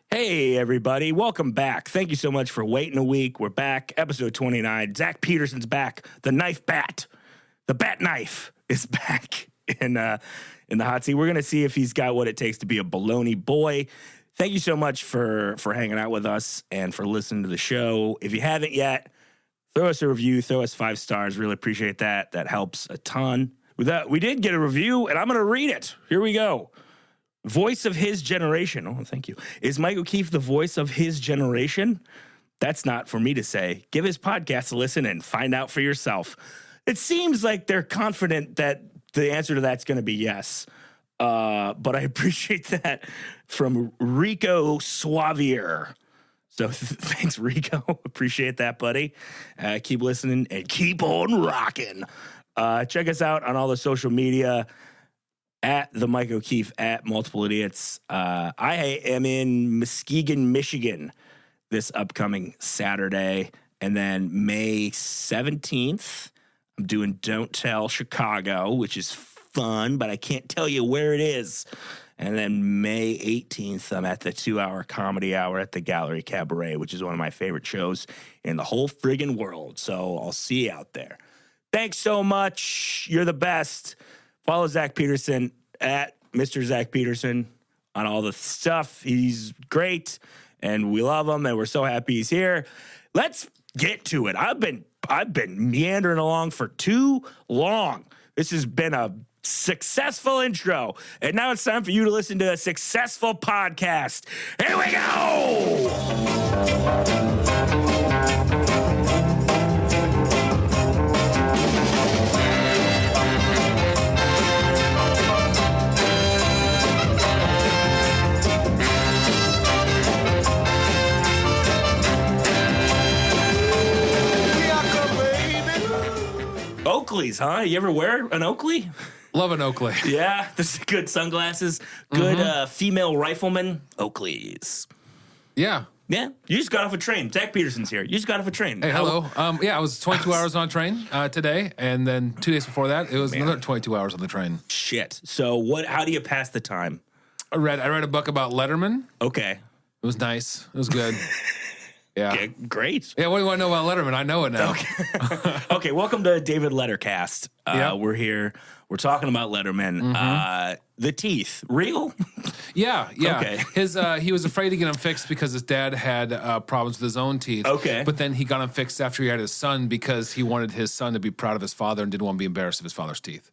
Hey, everybody. Welcome back. Thank you so much for waiting a week. We're back. Episode 29. Zach Peterson's back. The knife bat. The bat knife is back in the hot seat. We're going to see if he's got what it takes to be a Bologna boy. Thank you so much for hanging out with us and for listening to the show. If you haven't yet, throw us a review. Throw us 5 stars. Really appreciate that. That helps a ton. With that, we did get a review, and I'm going to read it. Here we go. Voice of his generation. Oh, thank you. Is Mike O'Keefe the voice of his generation? That's not for me to say. Give his podcast a listen and find out for yourself. It seems like they're confident that the answer to that's going to be yes. But I appreciate that from Rico Suavier. So thanks, Rico. Appreciate that, buddy. Keep listening and keep on rocking. Check us out on all the social media. At the Mike O'Keefe, at Multiple Idiots. I am in Muskegon, Michigan this upcoming Saturday. And then May 17th, I'm doing Don't Tell Chicago, which is fun, but I can't tell you where it is. And then May 18th, I'm at the 2-hour comedy hour at the Gallery Cabaret, which is one of my favorite shows in the whole friggin' world. So I'll see you out there. Thanks so much. You're the best. Follow Zach Peterson at Mr. Zach Peterson on all the stuff. He's great, and we love him, and we're so happy he's here. Let's get to it. I've been meandering along for too long. This has been a successful intro, and now it's time for you to listen to a successful podcast. Here we go! Oakleys, huh? You ever wear an Oakley? Love an Oakley. Yeah, this is good sunglasses. Good female rifleman. Oakleys. Yeah. Yeah, you just got off a train. Zach Peterson's here. You just got off a train. Hey, hello. I was 22 hours on a train today, and then 2 days before that, it was another 22 hours on the train. Shit. So how do you pass the time? I read a book about Letterman. Okay. It was nice. It was good. Yeah. Okay, great. Yeah, what do you want to know about Letterman? I know it now. Okay, okay, welcome to David Lettercast. We're here. We're talking about Letterman. The teeth, real? Yeah. Okay. He was afraid to get them fixed because his dad had problems with his own teeth. Okay. But then he got them fixed after he had his son because he wanted his son to be proud of his father and didn't want to be embarrassed of his father's teeth.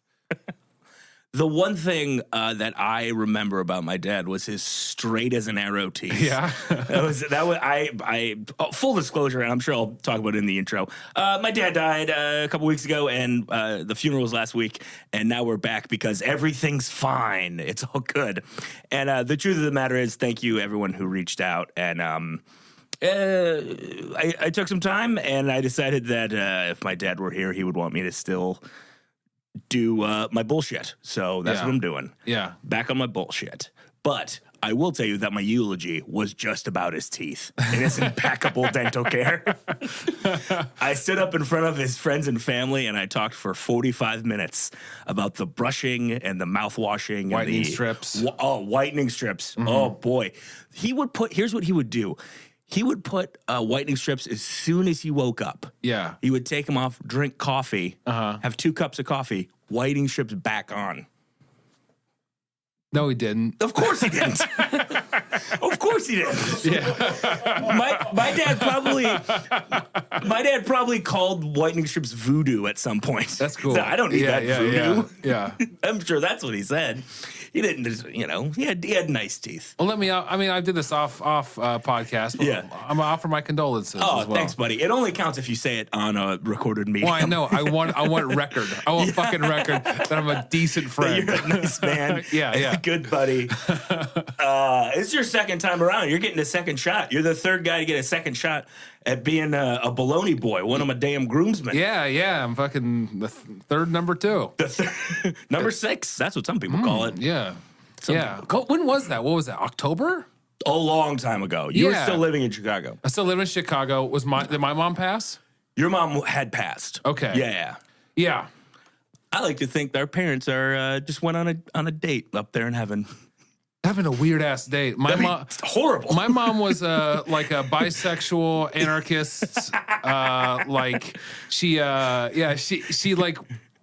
The one thing that I remember about my dad was his straight as an arrow teeth. Yeah. Full disclosure, and I'm sure I'll talk about it in the intro. My dad died a couple weeks ago, and the funeral was last week, and now we're back because everything's fine. It's all good. And the truth of the matter is, thank you everyone who reached out. And I took some time, and I decided that if my dad were here, he would want me to still do my bullshit. So that's what I'm doing. Yeah. Back on my bullshit. But I will tell you that my eulogy was just about his teeth and his impeccable dental care. I stood up in front of his friends and family and I talked for 45 minutes about the brushing and the mouthwashing. Whitening and strips. Whitening strips. Mm-hmm. Oh, boy. Here's what he would do. He would put whitening strips as soon as he woke up. Yeah. He would take them off, drink coffee, have 2 cups of coffee, whitening strips back on. No, he didn't. Of course he didn't. Of course he didn't. Yeah. My dad probably called whitening strips voodoo at some point. That's cool. So I don't need that voodoo. Yeah. I'm sure that's what he said. He didn't just, he had nice teeth. Well, I did this off podcast. But Yeah. I'm gonna offer my condolences. Oh, as well. thanks, buddy. It only counts if you say it on a recorded medium. Well, I know. I want record. I want fucking record that I'm a decent friend. You're a nice man. Yeah. Good buddy. It's your second time around. You're getting a second shot. You're the third guy to get a second shot at being a Bologna boy, one of my damn groomsmen. Yeah. I'm fucking the third number 2. Number 6. That's what some people call it. Yeah. When was that? What was that? October? A long time ago. You were still living in Chicago. I still live in Chicago. Did my mom pass? Your mom had passed. Okay. Yeah. I like to think their parents are just went on a date up there in heaven. Having a weird ass date. My mom, It's horrible. My mom was like a bisexual anarchist. Like she like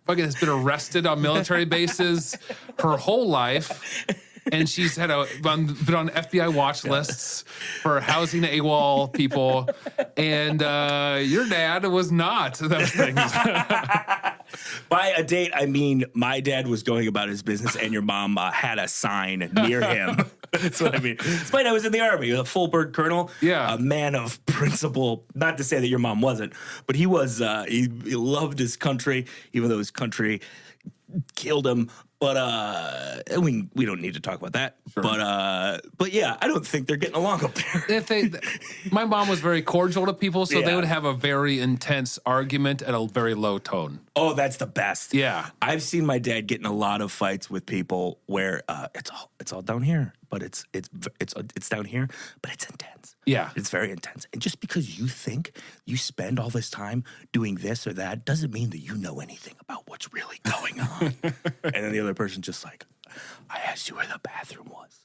fucking has been arrested on military bases her whole life. And she's been on FBI watch lists for housing AWOL people. And your dad was not those things. By a date, I mean my dad was going about his business and your mom had a sign near him. That's what I mean. Despite I was in the Army, a full bird colonel, a man of principle. Not to say that your mom wasn't, but he was. He loved his country, even though his country killed him. But we don't need to talk about that. Sure. But yeah, I don't think they're getting along up there. My mom was very cordial to people, so they would have a very intense argument at a very low tone. Oh, that's the best. Yeah, I've seen my dad get in a lot of fights with people where it's all down here, but it's down here, but it's intense. Yeah, it's very intense. And just because you think you spend all this time doing this or that doesn't mean that you know anything about what's really going on. And then the other person's just like, I asked you where the bathroom was.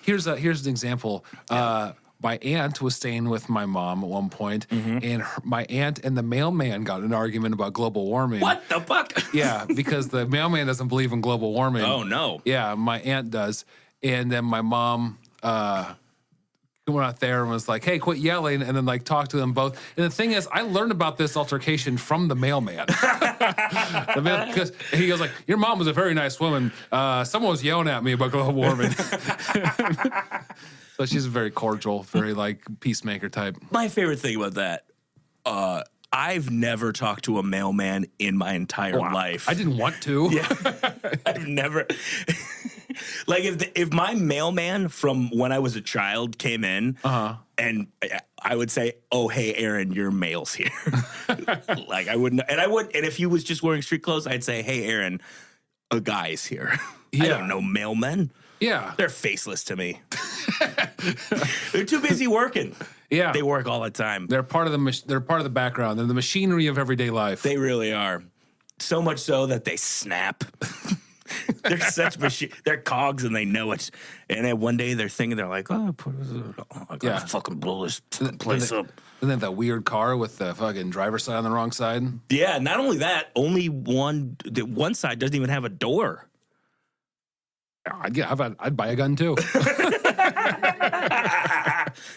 Here's an example. My aunt was staying with my mom at one point, and my aunt and the mailman got in an argument about global warming. What the fuck? Yeah, because the mailman doesn't believe in global warming. Oh, no. Yeah, my aunt does. And then my mom went out there and was like, hey, quit yelling, and then like talked to them both. And the thing is, I learned about this altercation from the mailman. Because he goes like, your mom was a very nice woman. Someone was yelling at me about global warming. So she's very cordial, very like peacemaker type. My favorite thing about that, I've never talked to a mailman in my entire life. I didn't want to. Yeah, I've never. Like if my mailman from when I was a child came in, and I would say, "Oh, hey, Aaron, your mail's here." Like I wouldn't, and if he was just wearing street clothes, I'd say, "Hey, Aaron, a guy's here." Yeah. I don't know mailmen. Yeah, they're faceless to me. They're too busy working. Yeah, they work all the time. They're part of the background. They're the machinery of everyday life. They really are. So much so that they snap. They're such they're cogs and they know it. And then one day they're thinking, they're like, I gotta fucking blow this place up. And then that weird car with the fucking driver's side on the wrong side. Yeah, not only that, only one side doesn't even have a door. I'd buy a gun too.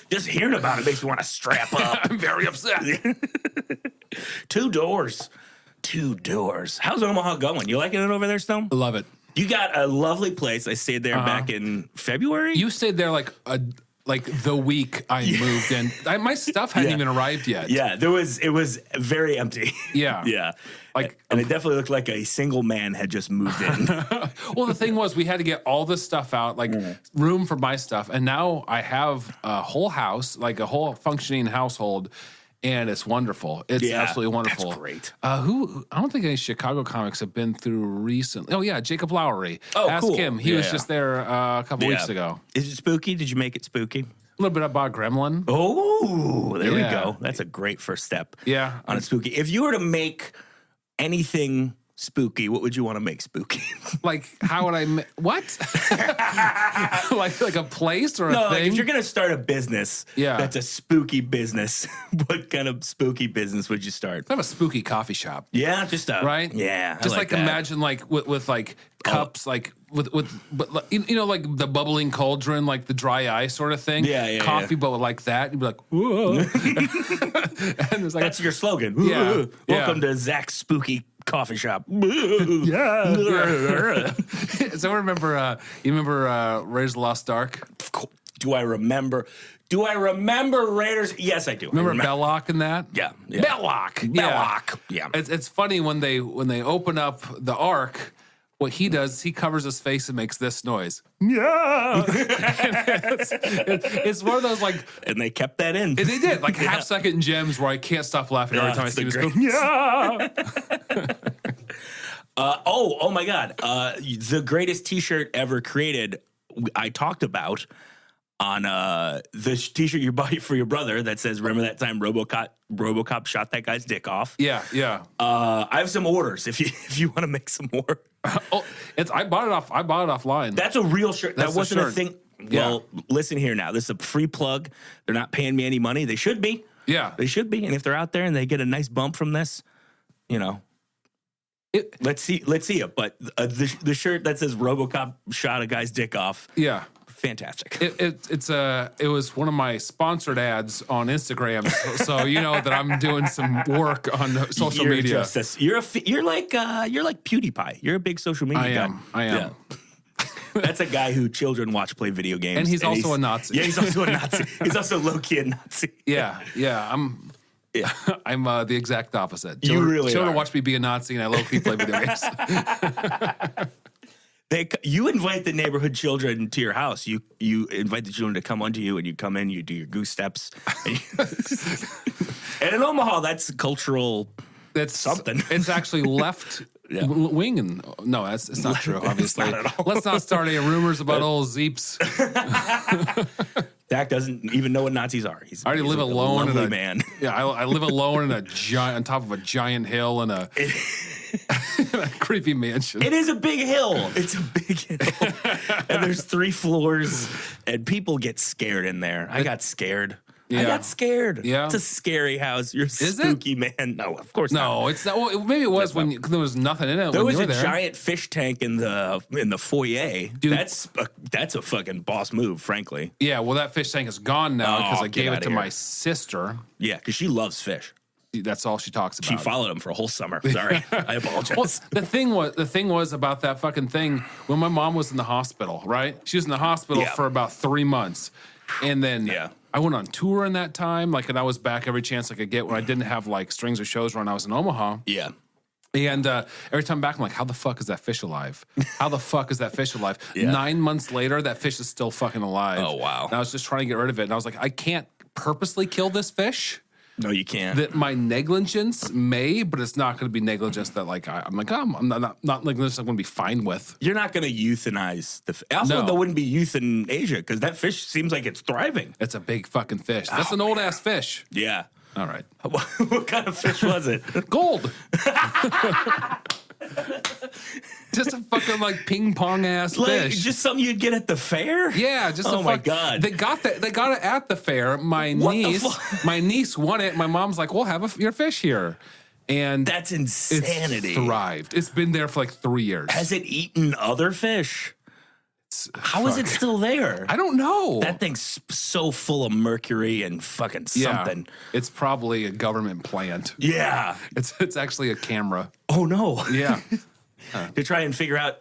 Just hearing about it makes me want to strap up. I'm very upset. Two doors. How's Omaha going? You liking it over there still? Love it. You got a lovely place. I stayed there back in February. You stayed there like the week I moved in. My stuff hadn't even arrived yet. Yeah, it was very empty. Yeah. Yeah. And it definitely looked like a single man had just moved in. Well, the thing was we had to get all this stuff out, like room for my stuff. And now I have a whole house, like a whole functioning household. And it's wonderful. It's absolutely wonderful. That's great. I don't think any Chicago comics have been through recently. Oh, yeah, Jacob Lowry. Oh, Ask cool. him. He was just there a couple weeks ago. Is it spooky? Did you make it spooky? A little bit about Gremlin. Oh, there we go. That's a great first step. Yeah. On a spooky. If you were to make anything spooky, what would you want to make spooky? Like, how would I what? like a place or a thing? Like if you're going to start a business that's a spooky business, what kind of spooky business would you start? I have a spooky coffee shop. Yeah, just right? Yeah. Just like imagine like with like cups, like with you know, like the bubbling cauldron, like the dry ice sort of thing. Yeah. Coffee, but like that. You'd be like, whoa. And it's like, that's your slogan. Yeah. Welcome to Zach's Spooky Coffee Shop. Yeah. So remember, you remember Raiders of the Lost Ark? Do I remember Raiders? Yes, I do. Remember Belloc and that? Yeah. Belloc. Yeah. It's funny when they open up the Ark. What he does, he covers his face and makes this noise. Yeah. it's one of those like... And they kept that in. And they did. Like half-second gems where I can't stop laughing every time I see this go, yeah. Oh my God. The greatest T-shirt ever created, I talked about on the t-shirt you bought for your brother that says, "Remember that time RoboCop shot that guy's dick off?" Yeah, yeah. I have some orders if you want to make some more. I bought it offline. That's a real shirt. That's that wasn't the a shirt. thing. Well, listen here now. This is a free plug. They're not paying me any money. They should be. Yeah. They should be. And if they're out there and they get a nice bump from this, let's see it. But the shirt that says RoboCop shot a guy's dick off. Yeah. Fantastic. It was one of my sponsored ads on Instagram, so you know that I'm doing some work on social media. You're like PewDiePie. You're a big social media guy. I am. Yeah. That's a guy who children watch play video games. And he's also a Nazi. Yeah, he's also a Nazi. He's also low-key a Nazi. Yeah. I'm the exact opposite. Children are. watch me be a Nazi, and I low-key play video games. You invite the neighborhood children to your house. You invite the children to come onto you, and you come in. You do your goose steps. And in Omaha, that's cultural. That's something. It's actually left wing, and no, it's not true. Obviously, let's not start any rumors about old Zeeps. Dak doesn't even know what Nazis are. I already live alone in a man. Yeah, I live alone in a giant, on top of a giant hill in a creepy mansion. It is a big hill. It's a big hill, and there's 3 floors, and people get scared in there. I got scared. Yeah. I got scared. Yeah. It's a scary house. You're spooky, man. No, of course not. No, it's not. Well, maybe it was when there was nothing in it. There was a there. giant fish tank in the foyer. Dude. That's a fucking boss move, frankly. Yeah, well, that fish tank is gone now because I gave it to my sister. Yeah, because she loves fish. That's all she talks about. She followed him for a whole summer. Sorry, I apologize. Well, the thing was about that fucking thing when my mom was in the hospital. Right, she was in the hospital for about 3 months, and then I went on tour in that time. And I was back every chance I could get when I didn't have strings or shows when I was in Omaha. Yeah. And every time back, I'm like, how the fuck is that fish alive? How the fuck is that fish alive? 9 months later, that fish is still fucking alive. Oh, wow. And I was just trying to get rid of it. And I was like, I can't purposely kill this fish. No, you can't. That my negligence may, but it's not going to be negligence that I'm not negligence I'm going to be fine with. You're not going to euthanize the fish. Also, there wouldn't be euthanasia because that fish seems like it's thriving. It's a big fucking fish. That's an old ass fish. Yeah. All right. What kind of fish was it? Gold. Just a fucking ping pong ass fish. Just something you'd get at the fair? Yeah, just my god. They got it at the fair. My niece won it. My mom's like, "We'll have your fish here." And that's insanity. It's thrived. It's been there for 3 years. Has it eaten other fish? How is it still there? I don't know. That thing's so full of mercury and fucking something. It's probably a government plant. Yeah. It's actually a camera. Oh no. Yeah. To try and figure out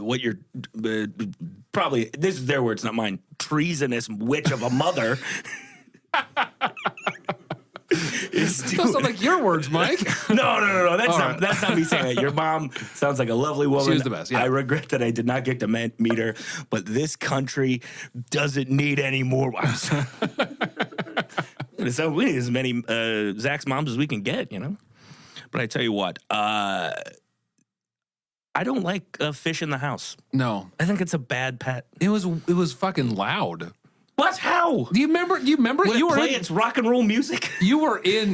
what your probably, this is their words, not mine, treasonous witch of a mother is doing. Those sound like your words, Mike. No. That's not me saying that. Your mom sounds like a lovely woman. She was the best. Yeah. I regret that I did not get to meet her, but this country doesn't need any more. So we need as many Zach's moms as we can get, But I tell you what, I don't like fish in the house. No, I think it's a bad pet. It was fucking loud. What? How? Do you remember? When you were in its rock and roll music. You were in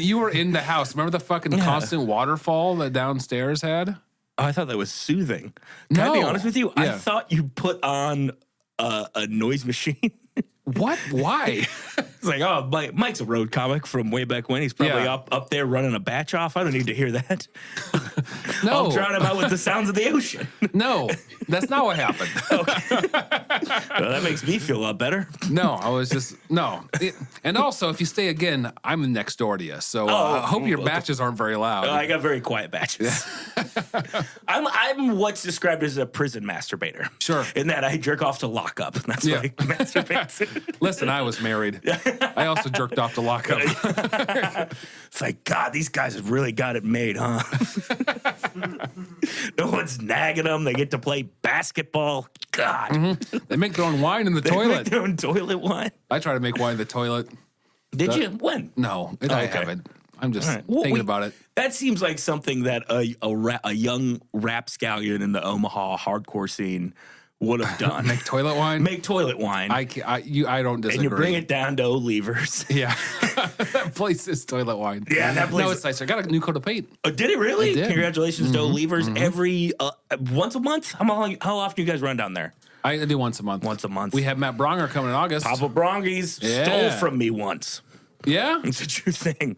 the house. Remember the fucking constant waterfall that downstairs had? Oh, I thought that was soothing. Can I be honest with you? Yeah. I thought you put on a noise machine. What? Why? It's like, oh, Mike's a road comic from way back when. He's probably up there running a batch off. I don't need to hear that. No. I'll drown him out with the sounds of the ocean. No, that's not what happened. Okay. Well, that makes me feel a lot better. No, I was just, no. And also, if you stay again, I'm next door to you. So I hope your batches aren't very loud. I got very quiet batches. I'm what's described as a prison masturbator. Sure. In that I jerk off to lock up. That's what I masturbate. Listen, I was married. I also jerked off to lock up. It's like, God, these guys have really got it made, huh? No one's nagging them. They get to play basketball. God. Mm-hmm. They make their own wine in the toilet. Make their own toilet wine. I try to make wine in the toilet. Did you? When? No, I haven't. I'm just thinking about it. That seems like something that a young rap scallion in the Omaha hardcore scene would have done. Make toilet wine? Make toilet wine. I don't disagree. And you bring it down to O'Leaver's. Yeah. That place is toilet wine. Yeah, that place. No, it's nice. I got a new coat of paint. Oh, did it really? It did. Congratulations to O'Leaver's. Every once a month? How often do you guys run down there? I do once a month. Once a month. We have Matt Bronger coming in August. Papa Brongies stole from me once. Yeah? It's a true thing.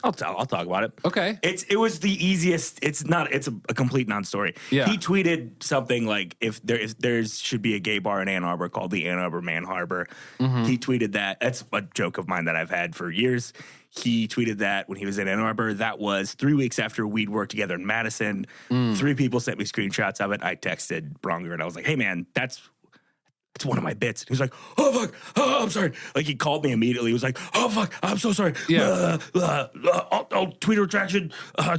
I'll talk about it. Okay. It was the easiest. It's a complete non-story. Yeah. He tweeted something like if there should be a gay bar in Ann Arbor called the Ann Arbor Man Harbor. He tweeted that. That's a joke of mine that I've had for years. He tweeted that when he was in Ann Arbor. That was 3 weeks after we'd worked together in Madison. 3 people sent me screenshots of it. I texted Bronger and I was like, "Hey man, that's one of my bits." He was like, "Oh fuck, oh, I'm sorry." Like he called me immediately. He was like, "Oh fuck, I'm so sorry. Yeah. I'll tweet a retraction. I'll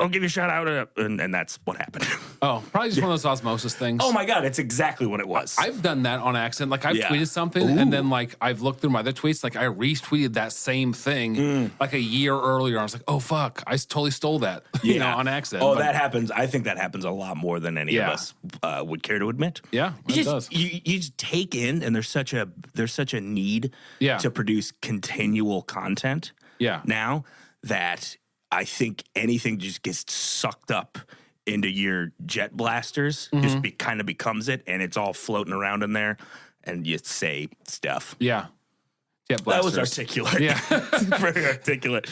give you a shout out." And that's what happened. Oh, probably just one of those osmosis things. Oh my god, it's exactly what it was. I've done that on accident. Like I've Yeah. tweeted something and then like I've looked through my other tweets. Like I retweeted that same thing like a year earlier. I was like, oh fuck, I totally stole that. You know, on accident. Oh, that happens. I think that happens a lot more than any of us would care to admit. Yeah, it does. You just take in, and there's such a need to produce continual content. Yeah. Now that I think anything just gets sucked up into your jet blasters, just kind of becomes it, and it's all floating around in there, and you say stuff. Yeah. That was articulate. Yeah. Very articulate.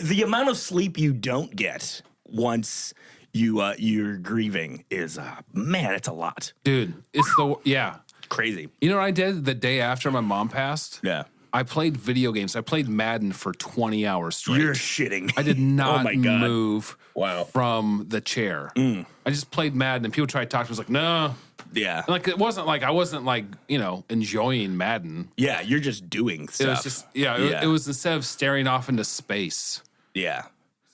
The amount of sleep you don't get once you're grieving is man, it's a lot. Dude, it's Crazy. You know what I did the day after my mom passed? Yeah. I played video games. I played Madden for 20 hours straight. You're shitting me. I did not Oh my God. move from the chair. I just played Madden, and people tried to talk to me. I was like, no. Yeah. Like, it wasn't like I wasn't like, enjoying Madden. Yeah, you're just doing stuff. It was just, it was instead of staring off into space. Yeah.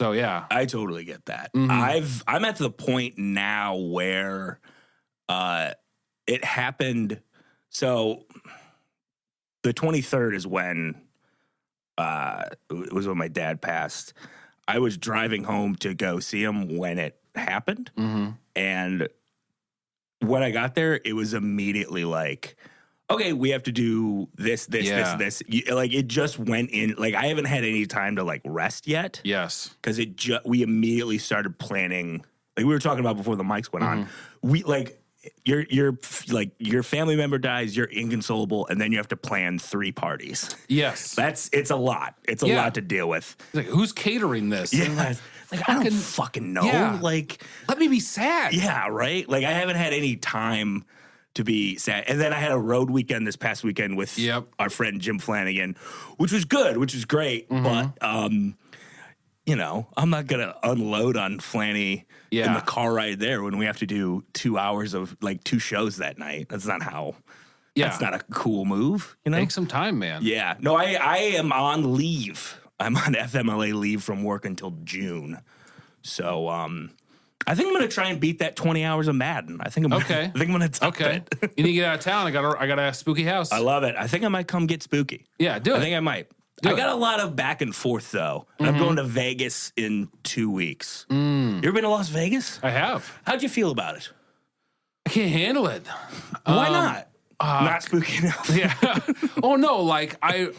So, yeah. I totally get that. I'm at the point now where it happened. So the 23rd is when it was when my dad passed. I was driving home to go see him when it happened. And when I got there, it was immediately like, okay, we have to do this. Like it just went in. Like I haven't had any time to like rest yet. Yes. Because we immediately started planning. Like we were talking about before the mics went on. We like your family member dies, you're inconsolable, and then you have to plan 3 parties. Yes. It's a lot. It's a lot to deal with. Like, who's catering this? Yeah. Like I don't fucking know. Yeah. Like let me be sad. Yeah, right? Like I haven't had any time to be sad. And then I had a road weekend this past weekend with our friend Jim Flanagan, which was good, which was great. But I'm not gonna unload on Flanny in the car ride there when we have to do 2 hours of like 2 shows that night. That's not how. That's not a cool move. Take some time, man. Yeah. No, I am on leave. I'm on FMLA leave from work until June. So I think I'm gonna try and beat that 20 hours of Madden. I think I'm gonna top it. You need to get out of town. I got a spooky house. I love it. I think I might come get spooky. Yeah, do it. I think I might. I got a lot of back and forth though. I'm going to Vegas in 2 weeks. You ever been to Las Vegas? I have. How'd you feel about it? I can't handle it. Why not? Not spooky enough. Yeah. Oh no, like I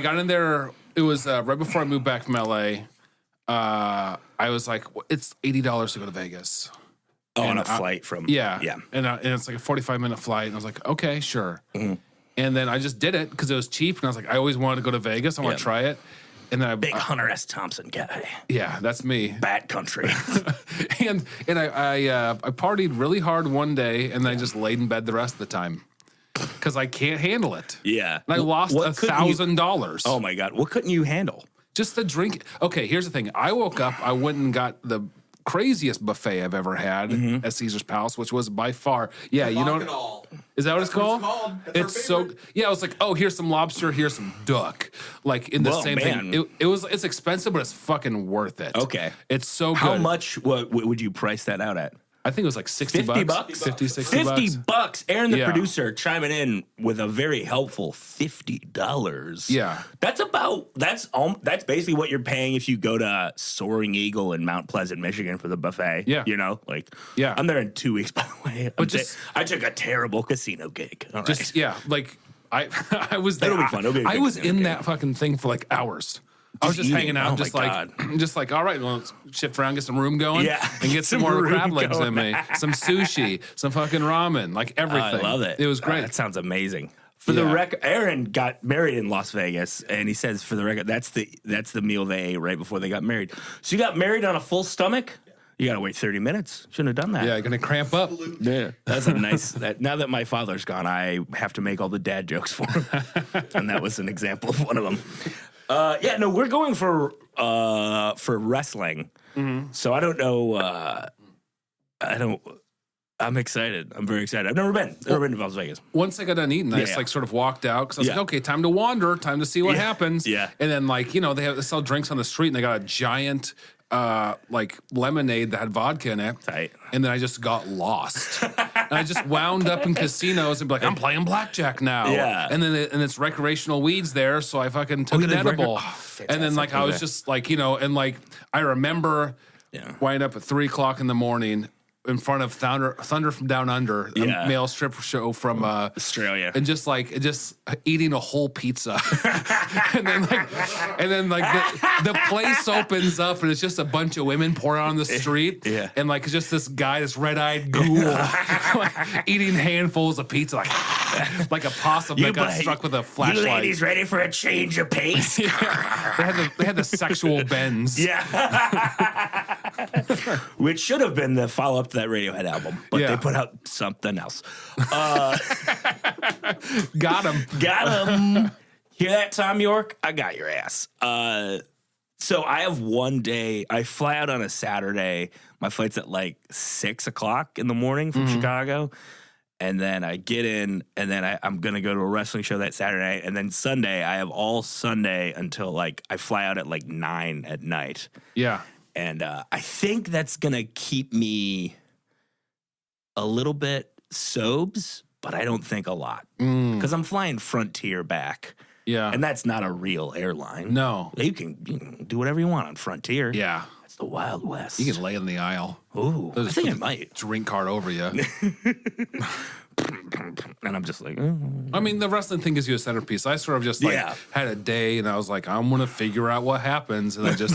got in there. It was right before I moved back from LA. I was like, it's $80 to go to Vegas. On a flight from yeah. And it's like a 45-minute flight, and I was like, okay, sure. And then I just did it because it was cheap, and I was like, I always wanted to go to Vegas. I want to try it. And then Big Hunter S. Thompson guy. Yeah, that's me. Bat country. and I partied really hard one day, and then I just laid in bed the rest of the time because I can't handle it. Yeah. And I lost $1,000. Oh my God. What couldn't you handle? Just the drink. Okay, here's the thing. I woke up, I went and got the craziest buffet I've ever had at Caesar's Palace, which was by far, you know, is that what it's called? It's so, I was like, oh, here's some lobster, here's some duck, like in the same thing. It's expensive, but it's fucking worth it. Okay, it's so good. How much? What would you price that out at? I think it was like 60 50 bucks. bucks? 50, 60 50 bucks. bucks. Aaron, the Yeah. producer, chiming in with a very helpful $50. Yeah. That's basically what you're paying if you go to Soaring Eagle in Mount Pleasant, Michigan for the buffet. Yeah. You know, like, Yeah. I'm there in 2 weeks, by the way. I took a terrible casino gig. All right. Yeah, like I was there. It'll be fun. It'll be a I good was casino in gig. that fucking thing for like hours. I was just eating. hanging out, Oh just my like, all right, well, let's shift around, get some room going, Yeah. and get some Some more room crab legs in going. me, some sushi, some fucking ramen, like everything. I love it. It was Oh, great. that sounds amazing. For the Yeah. record, Aaron got married in Las Vegas, and he says, for the record, that's the meal they ate right before they got married. So you got married on a full stomach? You got to wait 30 minutes. Shouldn't have done that. Yeah, gonna cramp up. Yeah, that's a nice. Now that my father's gone, I have to make all the dad jokes for him, and that was an example of one of them. Yeah, no, we're going for wrestling. Mm-hmm. So I don't know. I'm excited. I'm very excited. I've never been to Las Vegas. Once I got done eating, I just Yeah. like sort of walked out because I was Yeah. like, okay, time to wander, time to see what Yeah. happens. Yeah. And then like, they sell drinks on the street and they got a giant like lemonade that had vodka in it. Tight. And then I just got lost. And I just wound up in casinos and be like, I'm playing blackjack now. Yeah. And then it's recreational weeds there, so I fucking took yeah, an there's edible. fantastic. And then like I was Okay. just like, and like I remember Yeah. winding up at 3:00 in the morning in front of Thunder from Down Under, Yeah. a male strip show from Australia. and just eating a whole pizza, and then the place opens up and it's just a bunch of women pouring out on the street, Yeah. and like it's just this guy, this red-eyed ghoul, like, eating handfuls of pizza, like a possum that got struck with a You flashlight. ladies ready for a change of pace? Yeah. They had the sexual bends. Yeah. Which should have been the follow up to that Radiohead album, but Yeah. they put out something else. Got him. Got him. Hear that, Tom York? I got your ass. So I have one day. I fly out on a Saturday. My flight's at like 6 o'clock in the morning from Chicago. And then I get in, and then I'm going to go to a wrestling show that Saturday. And then Sunday, I have all Sunday until like I fly out at like 9 at night. Yeah. And I think that's going to keep me a little bit sobes, but I don't think a lot. Because I'm flying Frontier back. Yeah. And that's not a real airline. No. You can do whatever you want on Frontier. Yeah. It's the Wild West. You can lay in the aisle. Ooh, I think I might. Drink cart over you. And I'm just like, I mean, the wrestling thing gives you a centerpiece. I sort of just Yeah. had a day and I was like, I'm going to figure out what happens. And I just,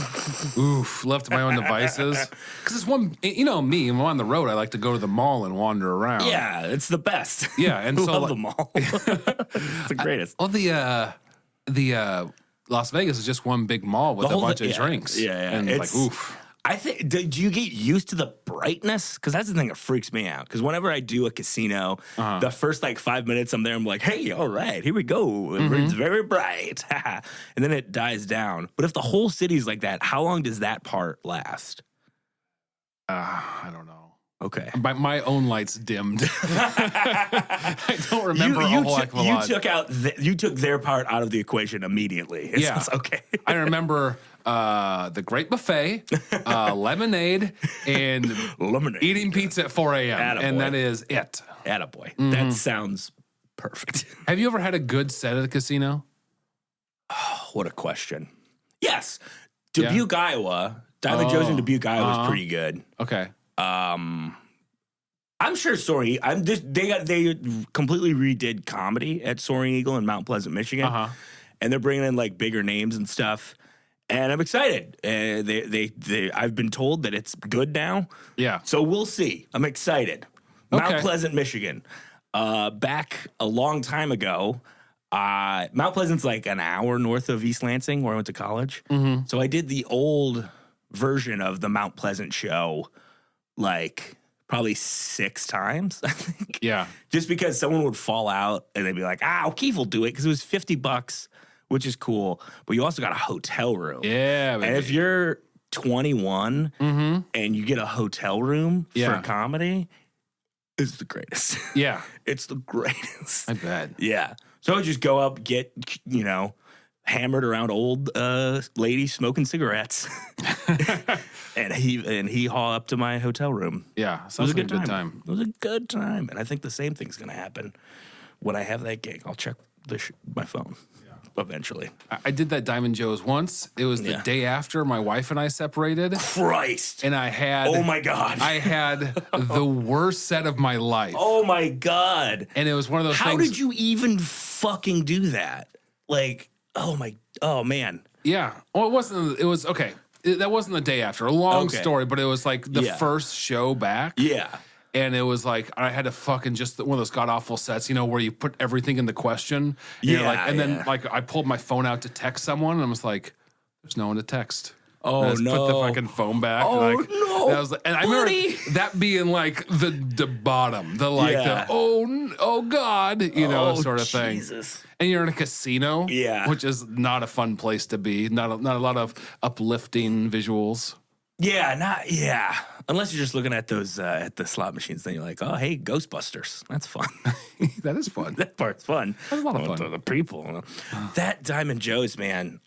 left to my own devices. Because it's one, me, when I'm on the road, I like to go to the mall and wander around. yeah, it's the best. Yeah, and I so, love like- them all. It's the greatest. Well, the Las Vegas is just one big mall with a bunch of drinks. Yeah, yeah. And It's like, oof. I think, do you get used to the brightness? Because that's the thing that freaks me out. Because whenever I do a casino, the first like 5 minutes I'm there, I'm like, hey, all right, here we go. It's very bright. And then it dies down. But if the whole city's like that, how long does that part last? I don't know. Okay. My own lights dimmed. I don't remember a whole heck of a lot. You took their part out of the equation immediately. Yeah. Okay. I remember the Great Buffet, lemonade, and Lemonade. eating pizza at 4 a.m. Attaboy. And that is it. Attaboy. That sounds perfect. Have you ever had a good set at a casino? What a question. Yes. Dubuque, Iowa. Diamond Joe's in Dubuque, Iowa is pretty good. Okay. I'm sure they completely redid comedy at Soaring Eagle in Mount Pleasant, Michigan. And they're bringing in like bigger names and stuff. And I'm excited. I've been told that it's good now. Yeah. So we'll see. I'm excited. Mount Okay. Pleasant, Michigan. Back a long time ago, Mount Pleasant's like an hour north of East Lansing, where I went to college. So I did the old version of the Mount Pleasant show, like probably 6 times, I think. Yeah. Just because someone would fall out and they'd be like, O'Keefe will do it, because it was $50, which is cool. But you also got a hotel room. Yeah. And if you're 21 and you get a hotel room for comedy, it's the greatest. Yeah. It's the greatest. I bet. Yeah. So I would just go up, get, hammered around old ladies smoking cigarettes. and he hauled up to my hotel room. Yeah, It was sounds a like good time. It was a good time. And I think the same thing's going to happen when I have that gig. I'll check my phone eventually. I did that Diamond Joe's once. It was the day after my wife and I separated. Christ. And I had... Oh, my God. I had the worst set of my life. Oh, my God. And it was one of those things... How did you even fucking do that? Like, oh, man. Yeah. Well, it wasn't... It was... Okay. That wasn't the day after. A long story, but it was like the first show back. Yeah. And it was like, I had to fucking just one of those god-awful sets, where you put everything in the question. Then I pulled my phone out to text someone, and I was like, there's no one to text. Oh, and I just put the fucking phone back. Oh, no. And I remember that being like the bottom, oh God, sort of thing. Jesus. And you're in a casino, which is not a fun place to be. Not a lot of uplifting visuals. Yeah, unless you're just looking at those at the slot machines, then you're like, oh, hey, Ghostbusters, that's fun. That is fun. That part's fun. That's a lot of fun. The people, that Diamond Joe's, man.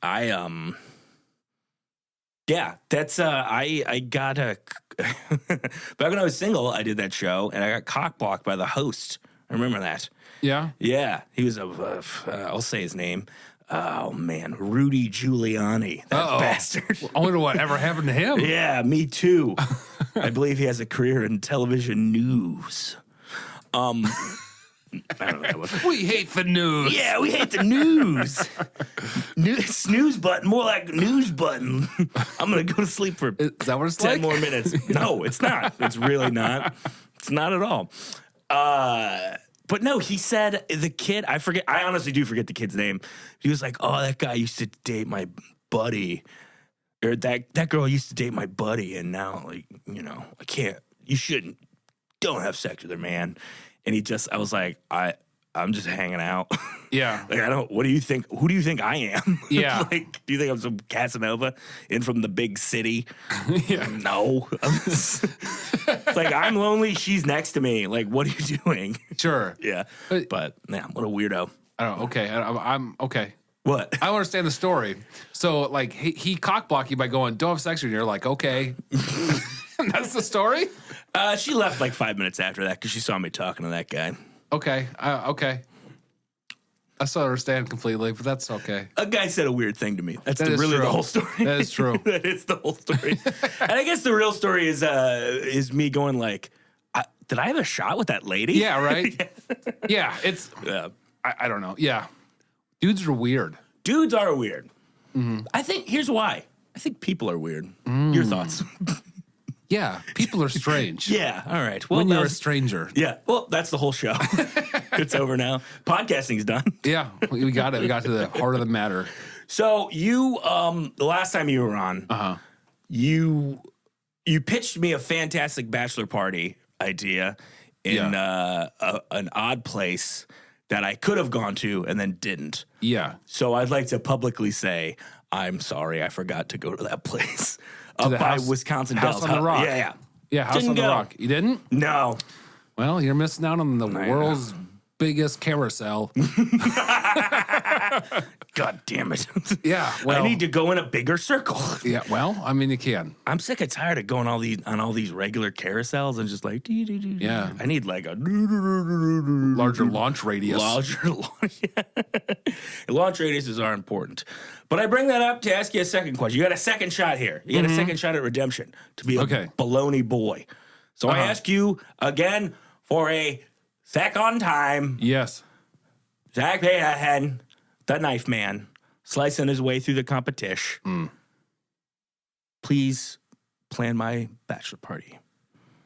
That's I got a back when I was single, I did that show, and I got cockblocked by the host. I remember that. Yeah, he was I'll say his name. Oh, man, Rudy Giuliani, that bastard. I wonder what ever happened to him. Yeah, me too. I believe he has a career in television news. I don't know. We hate the news. Yeah, we hate the news. Snooze button, more like news button. I'm going to go to sleep for Is that what it's 10 like? more minutes. No, it's not. It's really not. It's not at all. But no, he said the kid, I honestly do forget the kid's name. He was like, oh, that guy used to date my buddy. Or that girl used to date my buddy. And now, I can't, don't have sex with her, man. And I was like, I'm just hanging out. Yeah. What do you think? Who do you think I am? Yeah. Do you think I'm some Casanova in from the big city? Yeah. No. It's like, I'm lonely. She's next to me. Like, what are you doing? Sure. Yeah. But, man, what a weirdo. I don't know. Okay. I'm okay. What? I understand the story. So, like, he cockblocked you by going, don't have sex with you. You're like, okay. That's the story? She left like 5 minutes after that because she saw me talking to that guy. Okay. Okay. I still understand completely, but that's okay. A guy said a weird thing to me. That's really the whole story. That is true. That is the whole story. And I guess the real story is me going like, did I have a shot with that lady? Yeah, right? Yeah, it's... Yeah. I don't know. Yeah. Dudes are weird. Dudes are weird. Mm-hmm. I think, here's why. I think people are weird. Your thoughts? Yeah, people are strange. Yeah, all right. Well, when you're a stranger. Yeah, well, that's the whole show. It's over now. Podcasting's done. Yeah, we got it. We got to the heart of the matter. So you, the last time you were on, you pitched me a fantastic bachelor party idea in an odd place that I could have gone to and then didn't. Yeah. So I'd like to publicly say, I'm sorry, I forgot to go to that place. Up by Wisconsin House Dells. on the Rock. Yeah. Yeah, House Didn't on the go. Rock. You didn't? No. Well, you're missing out on the world's biggest carousel. God damn it. Yeah, well, I need to go in a bigger circle. Yeah, well, I mean, you can. I'm sick and tired of going on all these regular carousels and just like, yeah. I need like a larger launch radius. Launch radiuses are important. But I bring that up to ask you a second question. You got a second shot here. You got a second shot at redemption to be a Bologna boy. So I ask you again for a second time. Yes. Zach Peterson, the knife man, slicing his way through the competition. Please plan my bachelor party.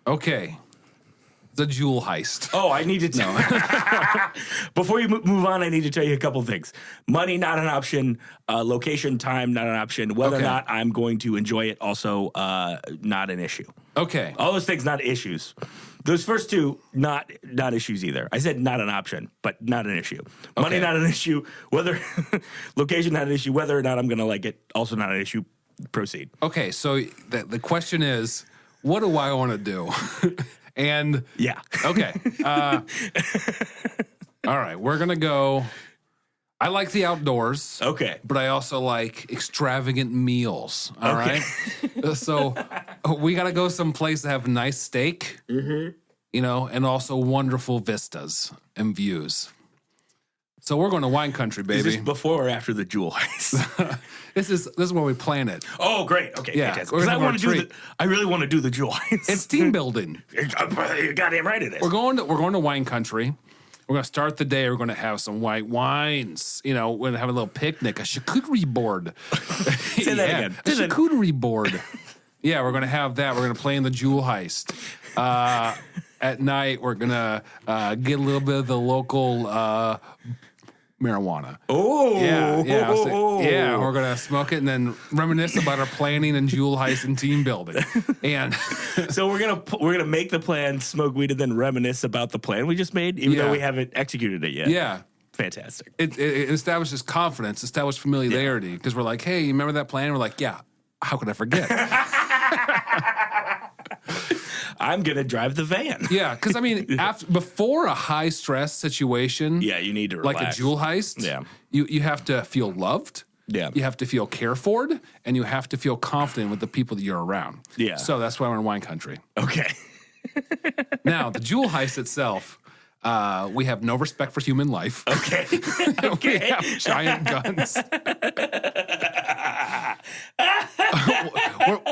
Okay. The jewel heist. Oh, I need to know. Before you move on, I need to tell you a couple things. Money, not an option. Location, time, not an option. Whether or not I'm going to enjoy it, also not an issue. Okay. All those things, not issues. Those first two, not issues either. I said not an option, but not an issue. Money, not an issue. Whether location, not an issue. Whether or not I'm going to like it, also not an issue. Proceed. Okay, so the question is, what do I want to do? And yeah. Okay. All right, we're gonna go. I like the outdoors. Okay. But I also like extravagant meals. All right. So we got to go someplace that have nice steak, and also wonderful vistas and views. So we're going to wine country, baby. Is this before or after the jewel heist? This is where we plan it. Oh, great. Okay. Yeah. Fantastic. I really want to do the jewel heist. It's team building. You're goddamn right it is. We're going to wine country. We're going to start the day. We're going to have some white wines. We're going to have a little picnic, a charcuterie board. Say that again. A charcuterie board. Yeah, we're going to have that. We're going to play in the jewel heist. At night, we're going to get a little bit of the local marijuana. Oh. Yeah, we're going to smoke it and then reminisce about our planning and jewel heist and team building. And so we're gonna make the plan, smoke weed, and then reminisce about the plan we just made, even though we haven't executed it yet. Yeah. Fantastic. It establishes confidence, establishes familiarity, because we're like, hey, you remember that plan? We're like, yeah, how could I forget? I'm going to drive the van. Yeah, because I mean, before a high stress situation, you need to relax. Like a jewel heist, you have to feel loved. Yeah. You have to feel cared for, and you have to feel confident with the people that you're around. Yeah. So that's why we're in wine country. Okay. Now, the jewel heist itself, we have no respect for human life. Okay. We have giant guns.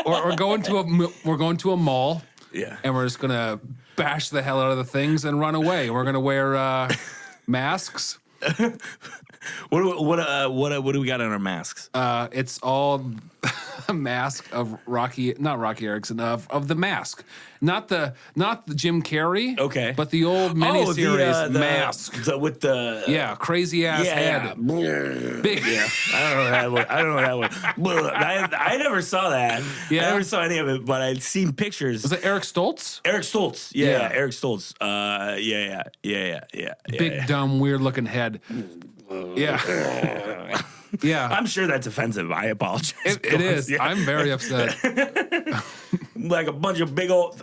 we're going to a mall. Yeah. And we're just gonna bash the hell out of the things and run away. We're gonna wear masks. What do we got on our masks? It's all a mask of not Rocky Erickson, of the Mask, not the Jim Carrey, but the old miniseries Mask with the crazy ass head, big. Yeah, I don't know that one. I never saw that. Yeah, I never saw any of it, but I'd seen pictures. Was it Eric Stoltz? Eric Stoltz, yeah. Eric Stoltz. Big dumb weird looking head. Yeah. Yeah. I'm sure that's offensive. I apologize. It is. Yeah. I'm very upset. Like a bunch of big old...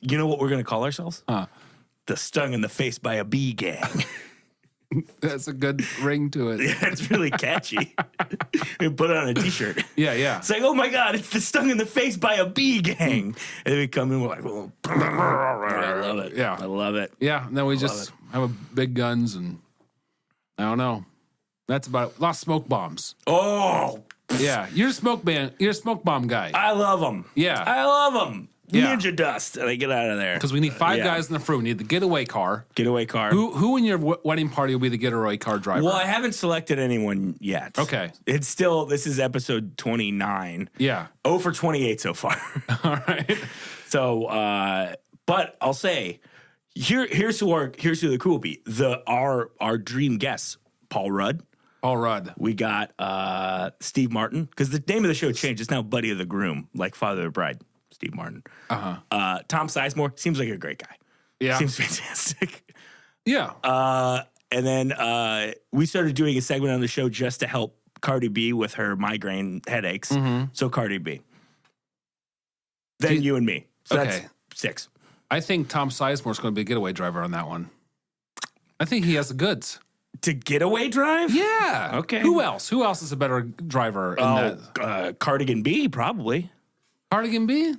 You know what we're going to call ourselves? The Stung in the Face by a Bee Gang. That's a good ring to it. Yeah, it's really catchy. We put it on a t-shirt. Yeah. It's like, oh my God, it's the Stung in the Face by a Bee Gang. And then we come in, we're like, oh, I love it. Yeah. I love it. Yeah, and then we just have a big guns and I don't know. That's about it. Lots of smoke bombs. Oh. Yeah, you're a smoke bomb guy. I love them. Yeah. I love them. Yeah. Ninja dust, and I get out of there. Because we need five guys in the crew. We need the getaway car. Getaway car. Who in your wedding party will be the getaway car driver? Well, I haven't selected anyone yet. Okay. It's still, this is episode 29. Yeah. 0 for 28 so far. All right. So, but I'll say, here's who the crew will be. Our dream guests, Paul Rudd. We got Steve Martin, because the name of the show changed. It's now Buddy of the Groom, like Father of the Bride. Steve Martin. Tom Sizemore seems like a great guy. Yeah. Seems fantastic. Yeah. And then we started doing a segment on the show just to help Cardi B with her migraine headaches. Mm-hmm. So Cardi B. Then you and me. So that's 6. I think Tom Sizemore's going to be a getaway driver on that one. I think he has the goods. To getaway drive? Yeah. Okay. Who else? Who else is a better driver in that? Cardigan B, probably. Cardigan B?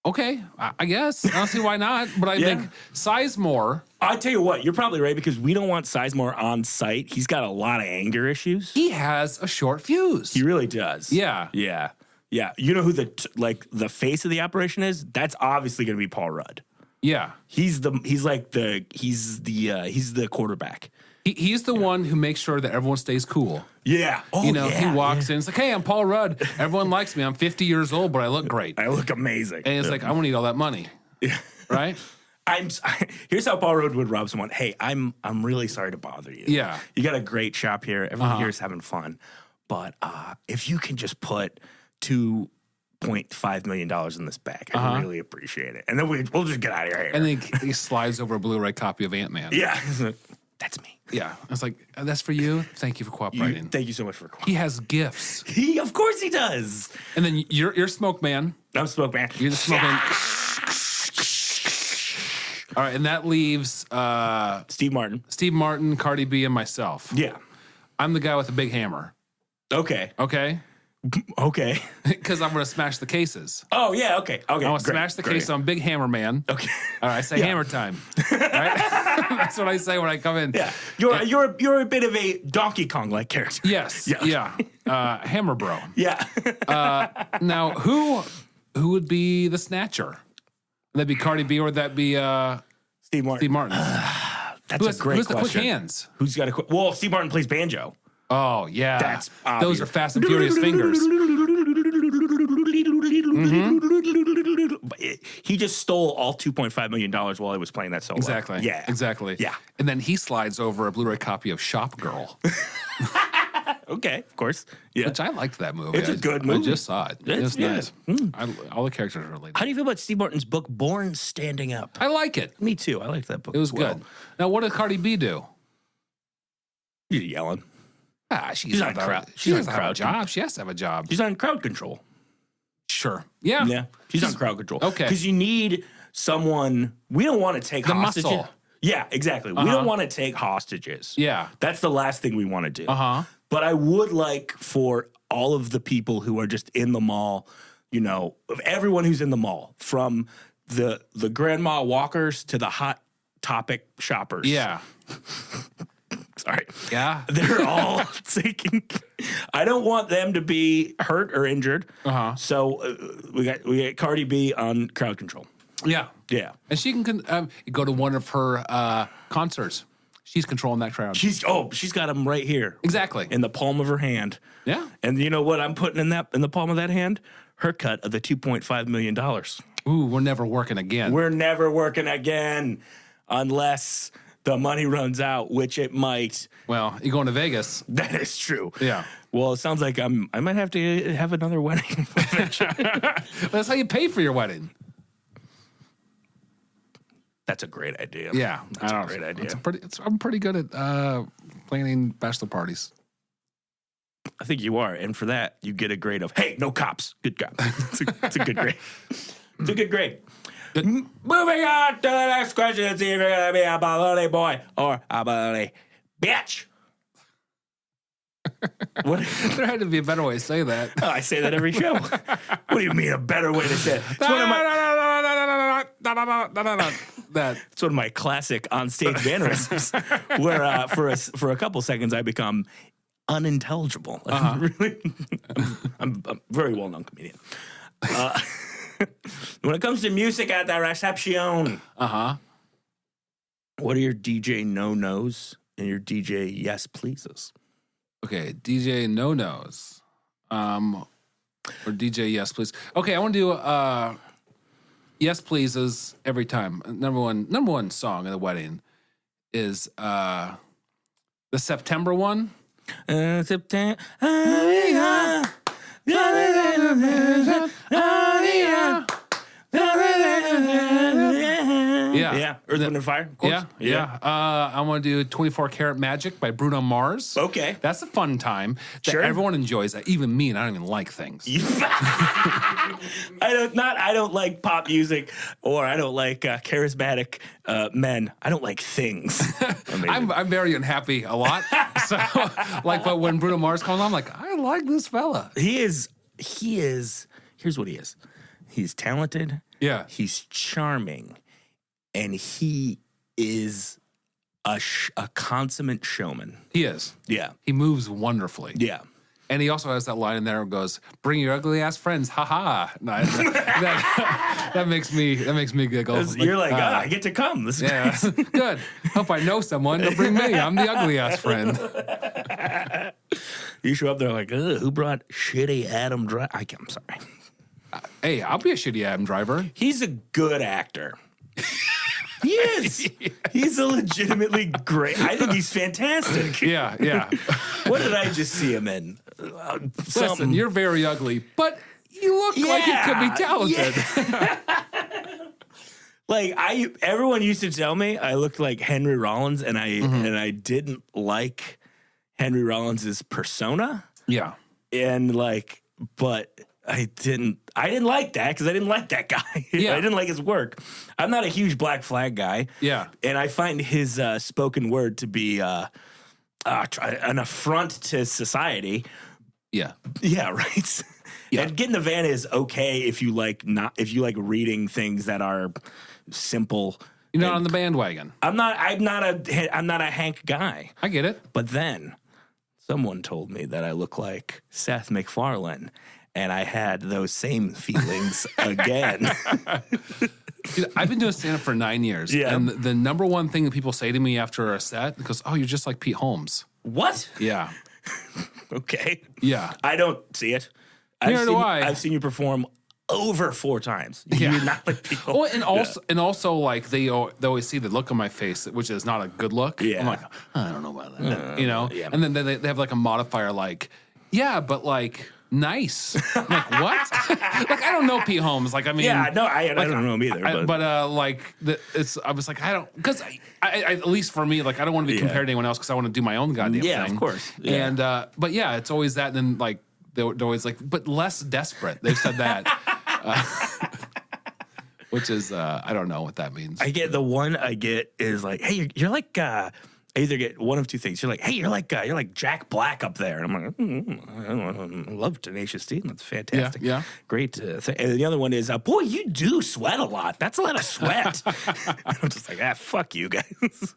Okay, I guess. I don't see why not, but I think Sizemore. I'll tell you what, you're probably right, because we don't want Sizemore on site. He's got a lot of anger issues. He has a short fuse. He really does. Yeah. Yeah. You know who the face of the operation is? That's obviously going to be Paul Rudd. Yeah. He's the quarterback. He's the one who makes sure that everyone stays cool. Yeah. Oh, he walks in. It's like, hey, I'm Paul Rudd. Everyone likes me. I'm 50 years old, but I look great. I look amazing. And it's like, I want to eat all that money. Yeah. Right? Here's how Paul Rudd would rob someone. Hey, I'm really sorry to bother you. Yeah. You got a great shop here. Everyone here is having fun. But if you can just put $2.5 million in this bag, I really appreciate it. And then we'll just get out of here. And then he slides over a Blu-ray copy of Ant-Man. Yeah. That's me. Yeah. I was like, that's for you. Thank you for cooperating. Thank you so much for cooperating. He has gifts. Of course he does. And then you're Smoke Man. I'm Smoke Man. You're the Smoke Man. All right, and that leaves Steve Martin, Cardi B, and myself. Yeah. I'm the guy with the big hammer. Okay. Okay? Okay. Because I'm going to smash the cases. Oh, yeah. Okay. I'm going to smash the case. I'm big hammer man. Okay. All right, I say hammer time. All right? That's what I say when I come in. Yeah. You're a bit of a Donkey Kong-like character. Yes. Yeah. Hammer bro. Yeah. Now, who would be the snatcher? Would that be Cardi B or would that be Steve Martin. Steve Martin? That's a great who's question. the quick hands? Who's got a quick... Well, Steve Martin plays banjo. Oh, yeah. That's Those obvious. are fast and furious fingers. He just stole all $2.5 million while he was playing that solo. Exactly. Yeah. Exactly. Yeah. And then he slides over a Blu-ray copy of Shop Girl, Okay, of course. Yeah. which I liked that movie. It's a good movie. I just saw it. It was nice. All the characters are related. How do you feel about Steve Martin's book, Born Standing Up? I like it. Me too. I like that book. It was as well. good. Now, what did Cardi B do? She's yelling. She's on crowd. She doesn't have a job. She has to have a job. She's on crowd control. Sure. Yeah. Yeah. She's on crowd control. Okay. Because you need someone. We don't want to take The hostages. muscle. Yeah, exactly. We don't want to take hostages. Yeah. That's the last thing we want to do. Uh-huh. But I would like for all of the people who are just in the mall, of everyone who's in the mall, from the grandma walkers to the hot topic shoppers. Yeah. Sorry. Yeah. They're all taking. I don't want them to be hurt or injured. Uh-huh. So we got Cardi B on crowd control. Yeah. Yeah. And she can go to one of her concerts. She's controlling that crowd. She's got them right here. Exactly. In the palm of her hand. Yeah. And you know what I'm putting in the palm of that hand? Her cut of the $2.5 million. Ooh, we're never working again. We're never working again unless the money runs out, which it might. Well, you're going to Vegas. That is true. Yeah. Well, it sounds like I might have to have another wedding. That's how you pay for your wedding. That's a great idea. Yeah. That's a great idea. I'm pretty good at planning bachelor parties. I think you are. And for that, you get a grade of, hey, no cops. Good job. It's a good grade. It's a good grade. Moving on to the next question. See if you're going to be a Bologna boy or a Bologna bitch. What? There had to be a better way to say that. Oh, I say that every show. What do you mean a better way to say it? It's one of my... It's one of my classic on-stage mannerisms, where for a couple seconds I become unintelligible. I'm a very well-known comedian. When it comes to music at the reception, what are your DJ no-nos and your DJ yes pleases? Okay, DJ no-nos, or DJ yes please. Okay, I want to do yes pleases every time. Number one song in the wedding is the September one. September. Yeah. Earth, Wind, and Fire. Of course. Yeah. I want to do 24 Karat Magic by Bruno Mars. Okay. That's a fun time. Sure. Everyone enjoys that. Even me, and I don't even like things. I don't like pop music, or I don't like charismatic men. I don't like things. I'm very unhappy a lot. So, but when Bruno Mars comes on, I'm like, I like this fella. He is. Here's what he is. He's talented. Yeah. He's charming, and he is a consummate showman. He is. Yeah. He moves wonderfully. Yeah. And he also has that line in there that goes, "Bring your ugly ass friends, ha ha." No, that makes me giggle. You're like, I get to come. This is great. Good. Hope I know someone to bring me. I'm the ugly ass friend. You show up there like, who brought shitty Adam Driver? I'm sorry. Hey, I'll be a shitty Adam Driver. He's a good actor. He is. He's a legitimately great. I think he's fantastic. Yeah. What did I just see him in? Listen, you're very ugly, but you look like you could be talented. Yeah. Everyone used to tell me I looked like Henry Rollins, and I didn't like Henry Rollins's persona. Yeah. And but I didn't like that because I didn't like that guy. Yeah. I didn't like his work. I'm not a huge Black Flag guy. Yeah. And I find his spoken word to be an affront to society. Yeah. Yeah, right. Yeah. And Get in the Van is okay if you like reading things that are simple. You're not on the bandwagon. I'm not a Hank guy. I get it. But then someone told me that I look like Seth MacFarlane, and I had those same feelings again. Dude, I've been doing stand-up for 9 years. Yeah. And the number one thing that people say to me after a set goes, "Oh, you're just like Pete Holmes." What? Yeah. Okay. Yeah. I don't see it. Neither do I. I've seen you perform over 4 times. Yeah. You're not like people. Oh, and also like they always see the look on my face, which is not a good look. Yeah. I'm like, I don't know about that. You know? yeah. And then they have like a modifier like, yeah, but like nice. I'm like, what? Like, I don't know Pete Holmes. Like, I mean, Yeah, no, I don't know him either. I was like, I don't, because I at least for me, like, I don't want to be compared to anyone else because I want to do my own goddamn thing. Yeah, of course. Yeah. And, but yeah, it's always that. And then like, they're always like, but less desperate. They've said that. Which is, I don't know what that means. I get the one I get is like, hey, you're like, I either get one of two things. You're like, hey, you're like Jack Black up there. And I'm like, I love Tenacious D. That's fantastic. Yeah. Great. And the other one is, boy, you do sweat a lot. That's a lot of sweat. I'm just like, fuck you guys.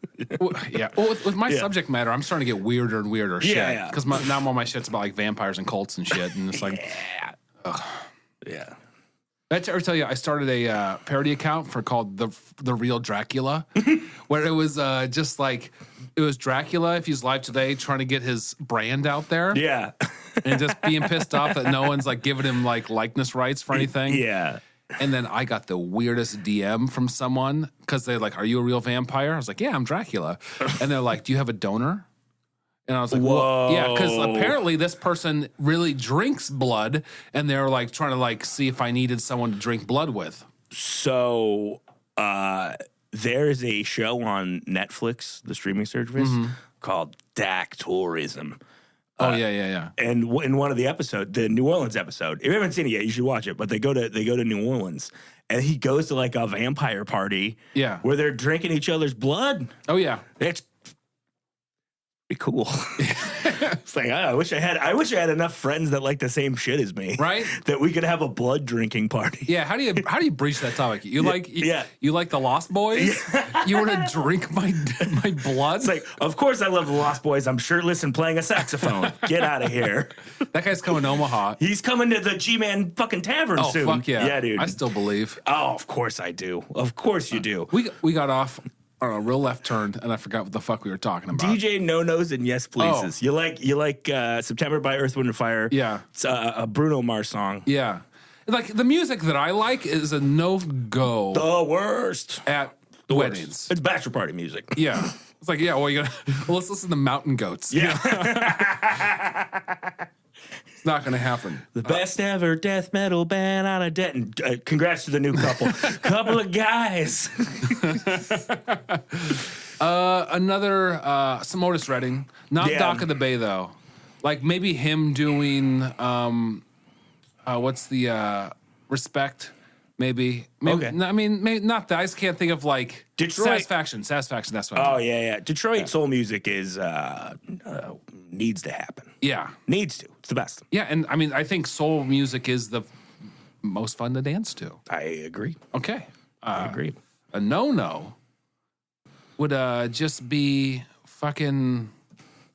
Yeah. Well, with my subject matter, I'm starting to get weirder and weirder shit. Yeah. Because now more of my shit's about like vampires and cults and shit. And it's like, Yeah. Did I ever tell you I started a parody account called the Real Dracula, where it was just like it was Dracula if he's alive today trying to get his brand out there, Yeah. and just being pissed off that no one's like giving him like likeness rights for anything. Yeah. And then I got the weirdest DM from someone because they're like, "Are you a real vampire?" I was like, "Yeah, I'm Dracula," and they're like, "Do you have a donor?" And I was like, Whoa. well, yeah, because apparently this person really drinks blood, and they're like trying to like see if I needed someone to drink blood with. So there's a show on Netflix, the streaming service, called Dak Tourism. Oh yeah. And in one of the episodes, the New Orleans episode, if you haven't seen it yet, you should watch it. But they go to New Orleans, and he goes to like a vampire party, where they're drinking each other's blood. Oh yeah, It's pretty cool. It's like I wish I had enough friends that like the same shit as me, right? That we could have a blood drinking party. Yeah. How do you breach that topic? You like the Lost Boys? You want to drink my blood? It's like, of course I love the Lost Boys. I'm shirtless and playing a saxophone. Get out of here. That guy's coming to Omaha. He's coming to the Gman fucking Tavern soon. Oh fuck yeah, yeah, dude. I still believe. Oh, of course I do. Of course you do. We got off on a real left turn, and I forgot what the fuck we were talking about. DJ No Nos and Yes Pleases. You like September by Earth, Wind and Fire. Yeah, it's a Bruno Mars song. Yeah, like the music that I like is a no go. The worst at the weddings. Worst. It's bachelor party music. Yeah, it's like let's listen to Mountain Goats. Yeah. It's not going to happen. The best ever death metal band out of Denton. Congrats to the new couple. Couple of guys. Another some Otis Redding. Not Dock of the Bay though. Like maybe him doing what's the Respect? Maybe. Okay. I mean, maybe not that. I just can't think of like Detroit. Satisfaction. That's what. Oh yeah. Detroit soul music is needs to happen. Yeah. Needs to. It's the best. Yeah, and I mean, I think soul music is the most fun to dance to. I agree. Okay. I agree. A no would just be fucking,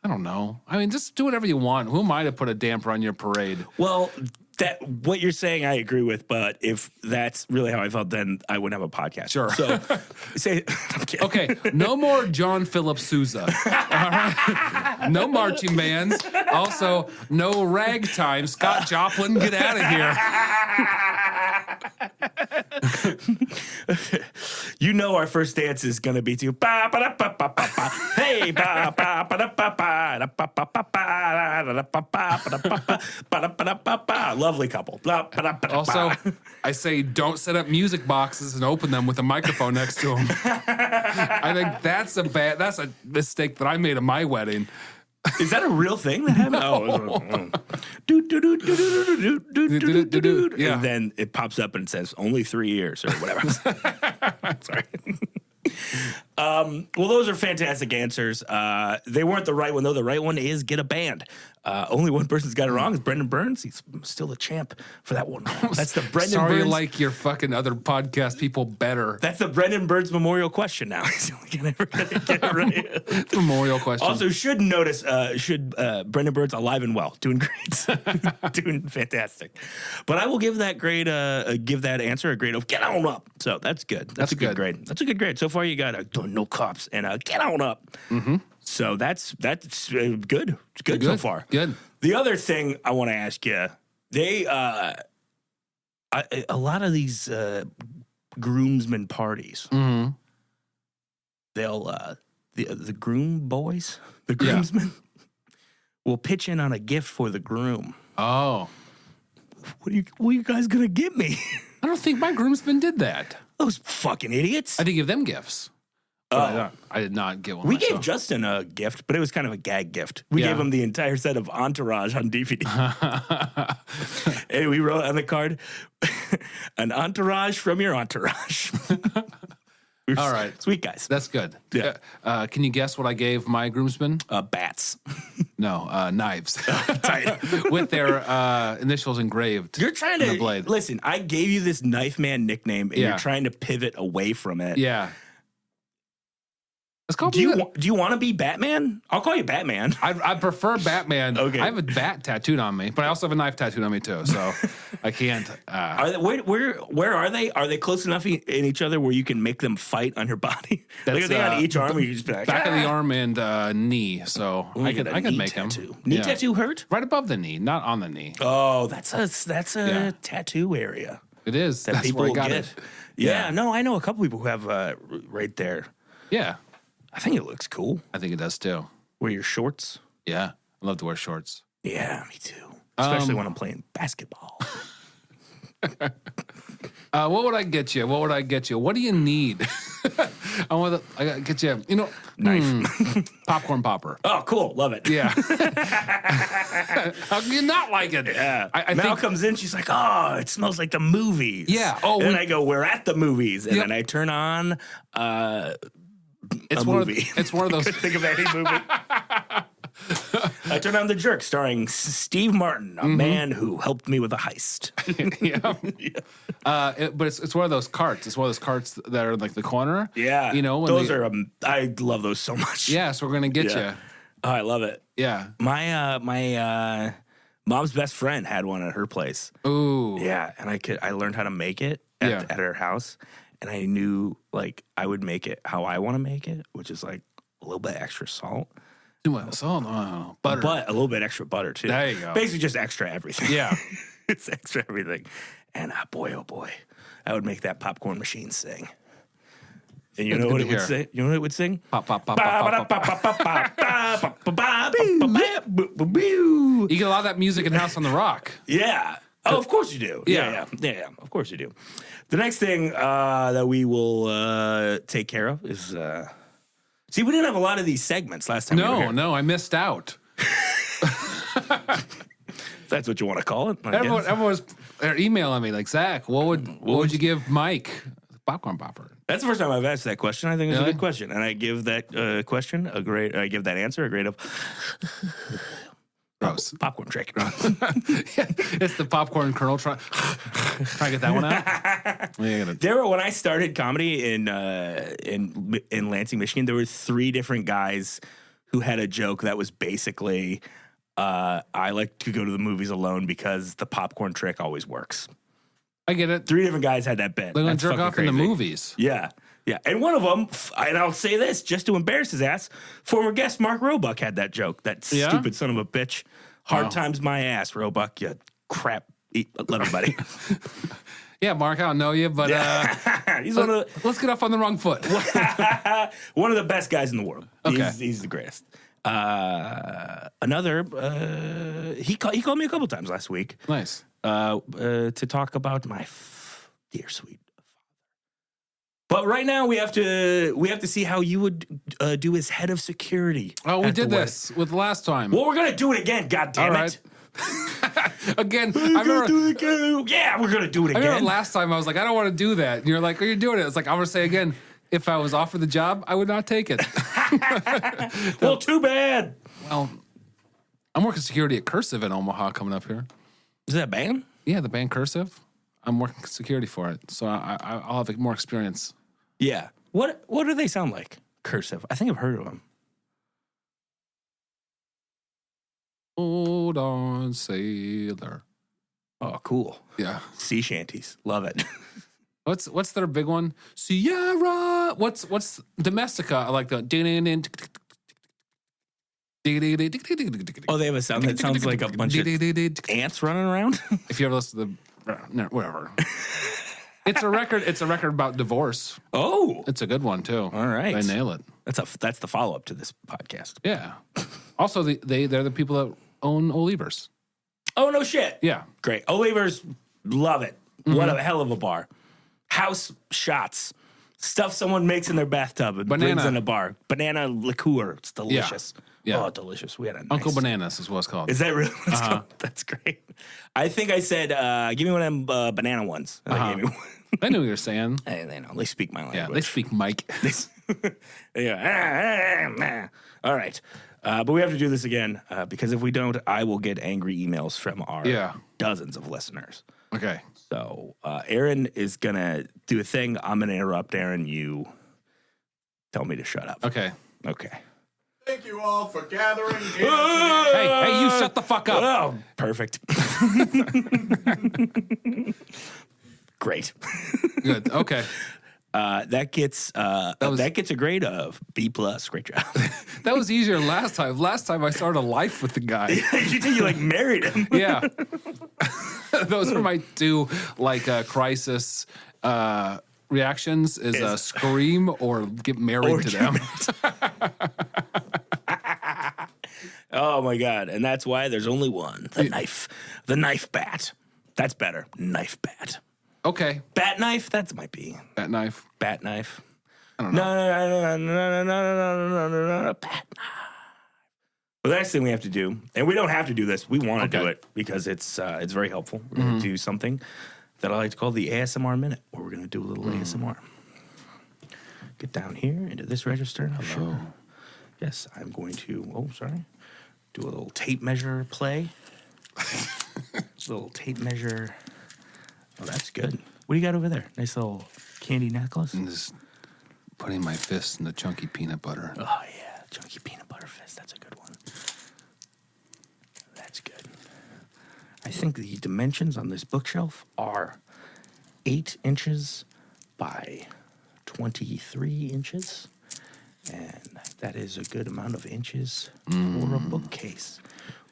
I don't know. I mean, just do whatever you want. Who am I to put a damper on your parade? Well, what you're saying, I agree with. But if that's really how I felt, then I wouldn't have a podcast. Sure. So, Okay, no more John Philip Sousa. All right? No marching bands. Also, no ragtime. Scott Joplin, get out of here. You know our first dance is gonna be to ba ba da ba ba ba ba. Hey ba ba ba da ba ba da ba ba ba ba da ba ba ba da ba ba ba da ba ba. Lovely couple. Also, I say don't set up music boxes and open them with a microphone next to them. I think that's a mistake that I made at my wedding. Is that a real thing that happened? Yeah. And then it pops up and it says only 3 years or whatever. Sorry. Well, those are fantastic answers. They weren't the right one, though. The right one is get a band. Only one person's got it wrong. Is Brendan Burns. He's still the champ for that one. That's the Brendan Sorry, Burns. like your fucking other podcast people better. That's the Brendan Burns memorial question now. He's only gonna get it right. Memorial question. Also, should notice, Brendan Burns alive and well, doing great, doing fantastic. But I will give that grade, give that answer a grade of get on up. So that's good. That's a good grade. That's a good grade. So far, you got no cops and get on up. Mm-hmm. So that's good. It's good so far. Good. The other thing I want to ask you, they a lot of these groomsmen parties, they'll the groom boys, the groomsmen, will pitch in on a gift for the groom. Oh, What are you guys gonna get me? I don't think my groomsmen did that. Those fucking idiots. I did give them gifts. But I did not get one. We myself. gave Justin a gift, but it was kind of a gag gift. We gave him the entire set of Entourage on DVD. And we wrote on the card, an entourage from your entourage. All right. Sweet guys. That's good. Yeah. Can you guess what I gave my groomsmen? Bats. No, knives. Tight. With their initials engraved. You're trying on the to, blade. listen, I gave you this Knife Man nickname, and you're trying to pivot away from it. Yeah. Let's call Do you want to be Batman? I'll call you Batman. I prefer Batman. Okay. I have a bat tattooed on me, but I also have a knife tattooed on me too. So I can't. Are they, where are they? Are they close enough in each other where you can make them fight on your body? Like are they on each arm, or you just be like back of the arm and knee. So I can make them. Knee tattoo hurt? Right above the knee, not on the knee. Oh, that's a tattoo area. It is. That That's people where I got get. it. Yeah, no, I know a couple people who have right there. Yeah, I think it looks cool. I think it does too. Wear your shorts. Yeah, I love to wear shorts. Yeah, me too. Especially when I'm playing basketball. What would I get you? What do you need? I gotta get you. Knife. Popcorn popper. Oh, cool. Love it. Yeah. How can you not like it? Yeah. I Mel think comes in. She's like, "Oh, it smows like the movies." Yeah. Oh, and then I go, "We're at the movies," and Yep. then I turn on it's a one movie. it's one of those. Couldn't think of any movie. I turn on The Jerk, starring Steve Martin, a man who helped me with a heist. But it's one of those carts. It's one of those carts that are like the corner. Yeah, You know, when those are. I love those so much. Yeah, so we're gonna get you. Oh, I love it. Yeah. My mom's best friend had one at her place. Ooh. Yeah, and I learned how to make it at her house, and I knew like I would make it how I want to make it, which is like a little bit extra salt. Too much salt, butter. But a little bit extra butter too. There you go. Basically, just extra everything. Yeah. It's extra everything. And boy, oh boy, I would make that popcorn machine sing. And you know what it would say? You know what it would sing? Pop, pop, pop, pop, pop, pop. You get a lot of that music in House on the Rock. Yeah. Oh, of course you do. Yeah. Of course you do. The next thing that we will take care of is. See, we didn't have a lot of these segments last time. No, I missed out. That's what you want to call it. Everyone was emailing me like, Zach, what would you give Mike? Popcorn popper. That's the first time I've asked that question. I think it's a good question, and I give that question a grade. I give that answer a grade of gross. Popcorn trick. It's the popcorn kernel. Try to get that one out. When I started comedy in Lansing, Michigan, there were 3 different guys who had a joke that was basically, I like to go to the movies alone because the popcorn trick always works. I get it. 3 different guys had that bit. They're going to jerk off in the movies. Yeah. Yeah. And one of them, and I'll say this just to embarrass his ass, former guest Mark Roebuck had that joke. That stupid son of a bitch. Hard times my ass, Roebuck. You crap. Love you, buddy. Yeah, Mark, I don't know you, but He's let's get off on the wrong foot. one of the best guys in the world. Okay. He's the greatest. Another, he called me a couple times last week. Nice. To talk about my dear sweet But right now we have to see how you would do as head of security. Oh, we at the did this with last time. Well, we're gonna do it again. God damn All it! Again, We're gonna do it again. Yeah, we're gonna do it I remember again. last time I was like, I don't want to do that. And you're like, oh, you're doing it. It's like, I'm going to say again, if I was offered the job, I would not take it. Well, too bad. Well, I'm working security at Cursive in Omaha coming up here. Is that a band? Yeah, the band Cursive. I'm working security for it. So I'll have more experience. Yeah. What do they sound like? Cursive. I think I've heard of them. Hold on, sailor. Oh, cool. Yeah. Sea shanties. Love it. What's their big one? Sierra. What's Domestica? I like the. Oh, they have a sound that sounds like a bunch of ants running around. If you ever listen to the, whatever. It's a record. It's a record about divorce. Oh, It's a good one too. all right. They nail it. That's the follow up to this podcast. Yeah. Also, they're the people that own Olivers. Oh no shit. Yeah. Great. Olivers, love it. What a hell of a bar. House shots. Stuff someone makes in their bathtub and brings in a bar. Banana liqueur. It's delicious. Yeah. Oh, delicious. We had a nice... Uncle Bananas is what it's called. Is that really what it's called? That's great. I think I said, give me one of them banana ones. And they gave me one. I knew what you were saying. Hey, they know. They speak my language. Yeah, they speak Mike. Yeah. All right. But we have to do this again because if we don't, I will get angry emails from our dozens of listeners. Okay. So Aaron is going to do a thing. I'm going to interrupt Aaron. You tell me to shut up. Okay. Okay. Thank you all for gathering here Hey, you shut the fuck up. Oh, perfect. Great. Good. Okay. That gets a grade of B+. Great job. That was easier last time. Last time I started a life with the guy. you like married him. Yeah. Those are my two crisis reactions is scream or get married to them. Oh my God. And that's why there's only one. The knife. The knife bat. That's better. Knife bat. Okay. Bat knife? That might be. That knife. Bat knife. I don't know. No. Bat knife. Well, the next thing we have to do, and we don't have to do this, we want to do it because it's very helpful. We're going to do something that I like to call the ASMR minute, where we're going to do a little ASMR. Get down here into this register. Hello. Yes, I'm going to, do a little tape measure play. Little tape measure. Oh, that's good. What do you got over there? Nice little candy necklace? I'm just putting my fist in the chunky peanut butter. Oh, yeah. Chunky peanut butter fist. That's a good one. That's good. I think the dimensions on this bookshelf are 8 inches by 23 inches. And that is a good amount of inches for a bookcase.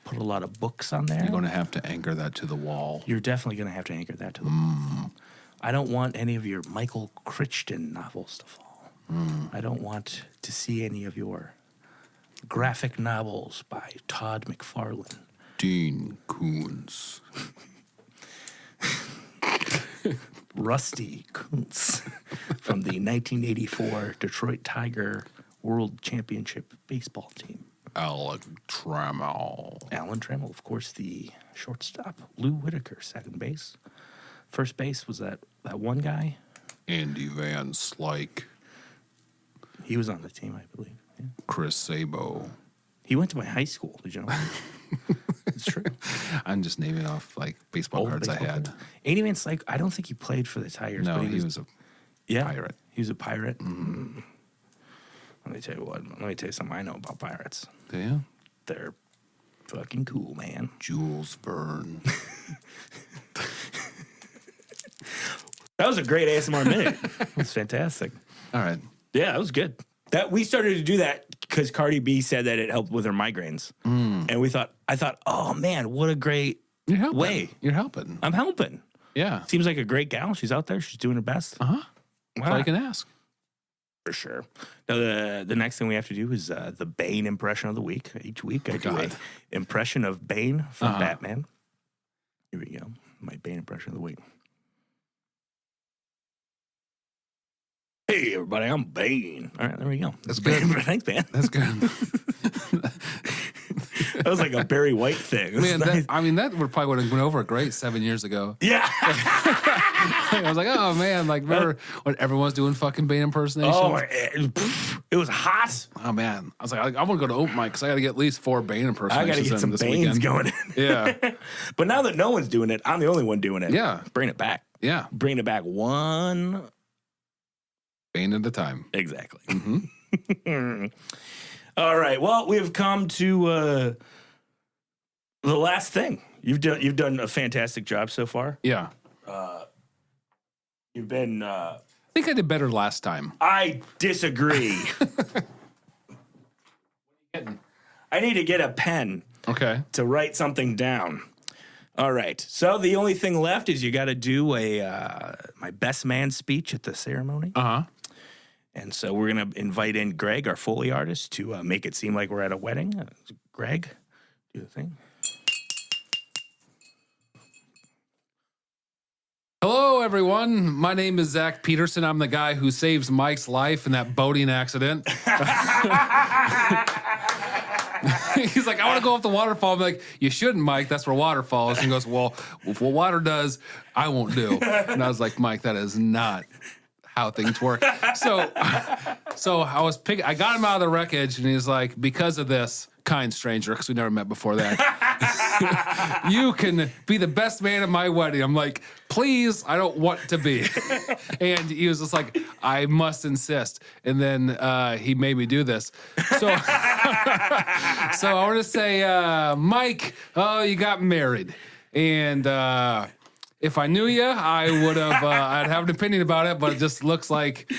Put a lot of books on there. You're going to have to anchor that to the wall. You're definitely going to have to anchor that to the wall. I don't want any of your Michael Crichton novels to fall. I don't want to see any of your graphic novels by Todd McFarlane. Dean Koontz. Rusty Kuntz from the 1984 Detroit Tiger World Championship baseball team. Alan Trammell. Alan Trammell, of course, the shortstop. Lou Whitaker, second base. First base was that one guy. Andy Van Slyke. He was on the team, I believe. Yeah. Chris Sabo. He went to my high school. Did you know? It's true. I'm just naming off baseball Old cards baseball I had. card. Andy Van Slyke, I don't think he played for the Tigers. No, but he was a pirate. He was a pirate. Let me tell you what. Let me tell you something I know about pirates. Do you? They're fucking cool, man. Jules Verne. That was a great ASMR minute. It was fantastic. All right. Yeah, that was good. That we started to do that because Cardi B said that it helped with her migraines, and I thought, oh man, what a great You're helping. way. You're helping. I'm helping. Yeah. Seems like a great gal. She's out there. She's doing her best. Uh-huh. That's all you can ask. For sure. Now, the next thing we have to do is the Bane impression of the week. Each week I do an impression of Bane from Batman. Here we go. My Bane impression of the week. Hey, everybody, I'm Bane. All right, there we go. That's good. Thanks, man. That's good. That was like a Barry White thing. Man, Nice. that would probably would have went over great 7 years ago. Yeah. I was like, oh man, like remember when everyone's doing fucking Bane impersonations? Oh, it was hot. Oh man, I was like, I want to go to open mic because I got to get at least 4 Bane I impersonations got to get some this Banes weekend. going in. Yeah, But now that no one's doing it, I'm the only one doing it. Yeah. Bring it back. yeah, Bring it back one. Bane at a time. Exactly. Mm-hmm. All right. Well, we've come to the last thing. You've done a fantastic job so far. Yeah, You've been. I think I did better last time. I disagree. I need to get a pen Okay. to write something down. All right. So the only thing left is you got to do my best man speech at the ceremony. Uh huh. And so we're going to invite in Greg, our Foley artist, to make it seem like we're at a wedding. Greg, do the thing. Hello, everyone. My name is Zach Peterson. I'm the guy who saves Mike's life in that boating accident. He's like, I want to go off the waterfall. I'm like, you shouldn't, Mike. That's where water falls. And he goes, well, if what water does, I won't do. And I was like, Mike, that is not how things work. So I got him out of the wreckage, and he's like, because of this, kind stranger, because we never met before that, you can be the best man at my wedding. I'm like, please, I don't want to be. And he was just like, I must insist. And then he made me do this. So, so I want to say, Mike, you got married. And if I knew you, I would have, I'd have an opinion about it, but it just looks like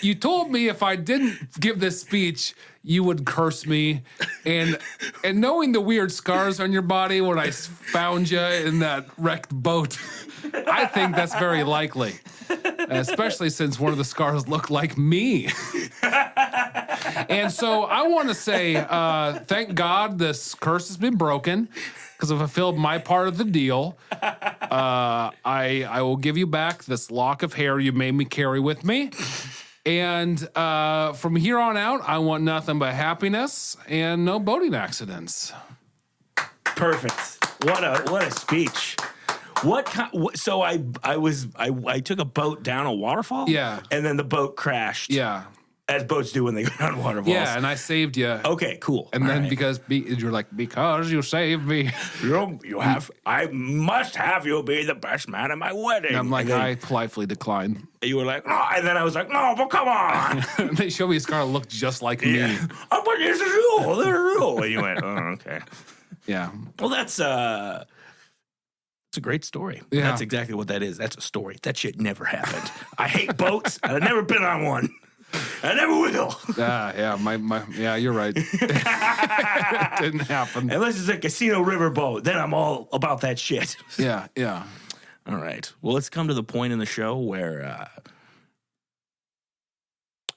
you told me if I didn't give this speech, you would curse me. And knowing the weird scars on your body when I found you in that wrecked boat, I think that's very likely, especially since one of the scars looked like me. And so I want to say, thank God this curse has been broken, because I fulfilled my part of the deal. I will give you back this lock of hair you made me carry with me. And from here on out, I want nothing but happiness and no boating accidents. Perfect. What a speech. So I took a boat down a waterfall. Yeah. And then the boat crashed. Yeah. As boats do when they go down waterfalls. Yeah, and I saved you. Okay, cool. And All then right. because you're like, because you saved me. I must have you be the best man at my wedding. And I'm like, and then I politely decline. you were like, no, and then I was like, no, but come on. They showed me a scar that looked just like me. Oh, but this is you. This is you. And you went, oh, okay. Yeah. Well, that's a great story. Yeah. That's exactly what that is. That's a story. That shit never happened. I hate boats, and I've never been on one. I never will. Yeah, you're right. It didn't happen. Unless it's a casino riverboat, then I'm all about that shit. Yeah. All right. Well, let's come to the point in the show where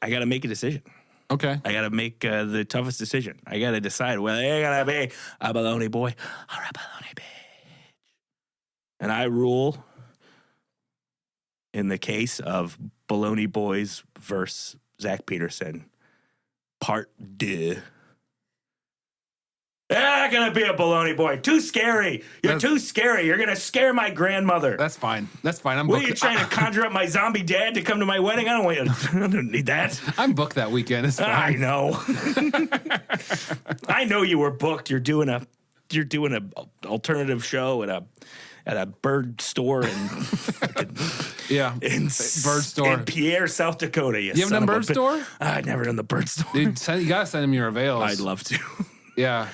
I got to make a decision. Okay. I got to make the toughest decision. I got to decide whether I got to be a baloney boy or a baloney bitch. And I rule in the case of Baloney Boys versus Zach Peterson, part 2. I'm going to be a baloney boy. Too scary. You're too scary. You're going to scare my grandmother. That's fine. I'm What are you trying to conjure up my zombie dad to come to my wedding? I don't need that. I'm booked that weekend. It's fine. I know. I know you were booked. You're doing a alternative show at a bird store in Bird store. in Pierre, South Dakota. You haven't done bird store? I've never done the bird store. Dude, you gotta send him your avails. I'd love to. Yeah.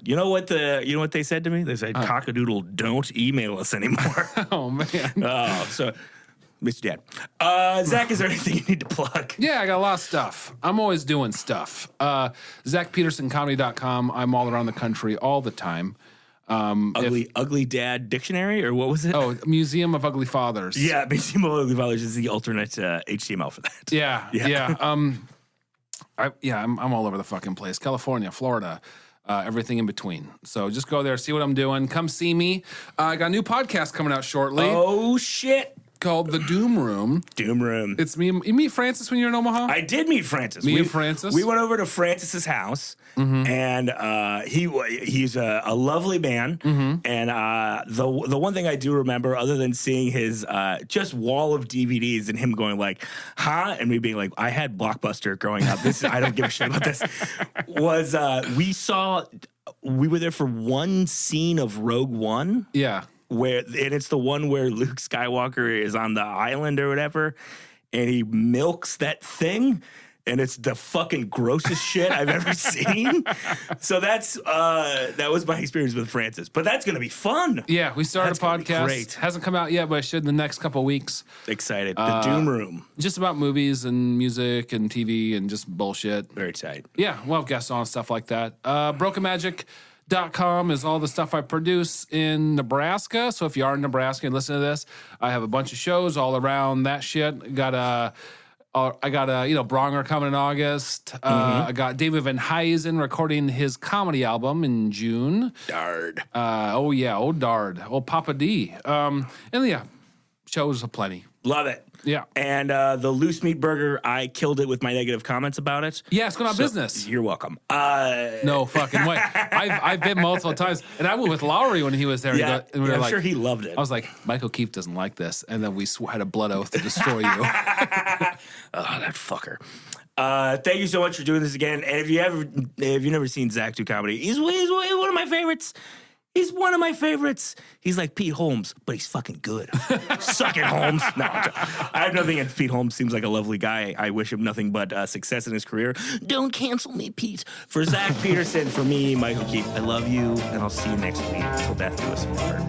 You know what they said to me? They said, "Cockadoodle, don't email us anymore." Oh man. So, Mr. Dad, Zach, is there anything you need to plug? Yeah, I got a lot of stuff. I'm always doing stuff. ZachPetersonComedy.com. I'm all around the country all the time. Ugly Dad Dictionary, or what was it? Oh, Museum of Ugly Fathers. Yeah, Museum of Ugly Fathers is the alternate HTML for that. Yeah. I'm all over the fucking place. California, Florida, everything in between. So just go there, see what I'm doing. Come see me. I got a new podcast coming out shortly. Oh shit! called the Doom Room. Doom Room. It's me. You meet Francis when you're in Omaha? I did meet Francis. Me and Francis? We went over to Francis's house, and he's a lovely man. And the one thing I do remember, other than seeing his just wall of DVDs and him going like, huh? And me being like, I had Blockbuster growing up. I don't give a shit about this. Was we were there for one scene of Rogue One. Yeah. And it's the one where Luke Skywalker is on the island or whatever, and he milks that thing, and it's the fucking grossest shit I've ever seen. So that was my experience with Francis. But that's gonna be fun. Yeah, we started a podcast. Great. Hasn't come out yet, but it should in the next couple of weeks. Excited. The Doom Room. Just about movies and music and TV and just bullshit. Very tight. Yeah, we'll have guests on and stuff like that. BrokenMagic.com is all the stuff I produce in Nebraska. So if you are in Nebraska and listen to this, I have a bunch of shows all around that shit. I got Bronger coming in August. I got David Van Huysen recording his comedy album in June. Dard. Old Dard. Old Papa D. And yeah, shows aplenty. Love it. Yeah. And the loose meat burger, I killed it with my negative comments about it. Yeah, it's going out of business. You're welcome. No fucking way. I've been multiple times, and I went with Lowry when he was there. Yeah, and we were I'm like, sure he loved it. I was like, Michael Keefe doesn't like this, and then we had a blood oath to destroy you. Oh, that fucker. Thank you so much for doing this again. And if you've never seen Zach do comedy, he's one of my favorites. He's one of my favorites. He's like Pete Holmes, but he's fucking good. Suck it, Holmes. No, I have nothing against Pete Holmes. Seems like a lovely guy. I wish him nothing but success in his career. Don't cancel me, Pete. For Zach Peterson, for me, Michael Keefe, I love you, and I'll see you next week. Until death do us apart.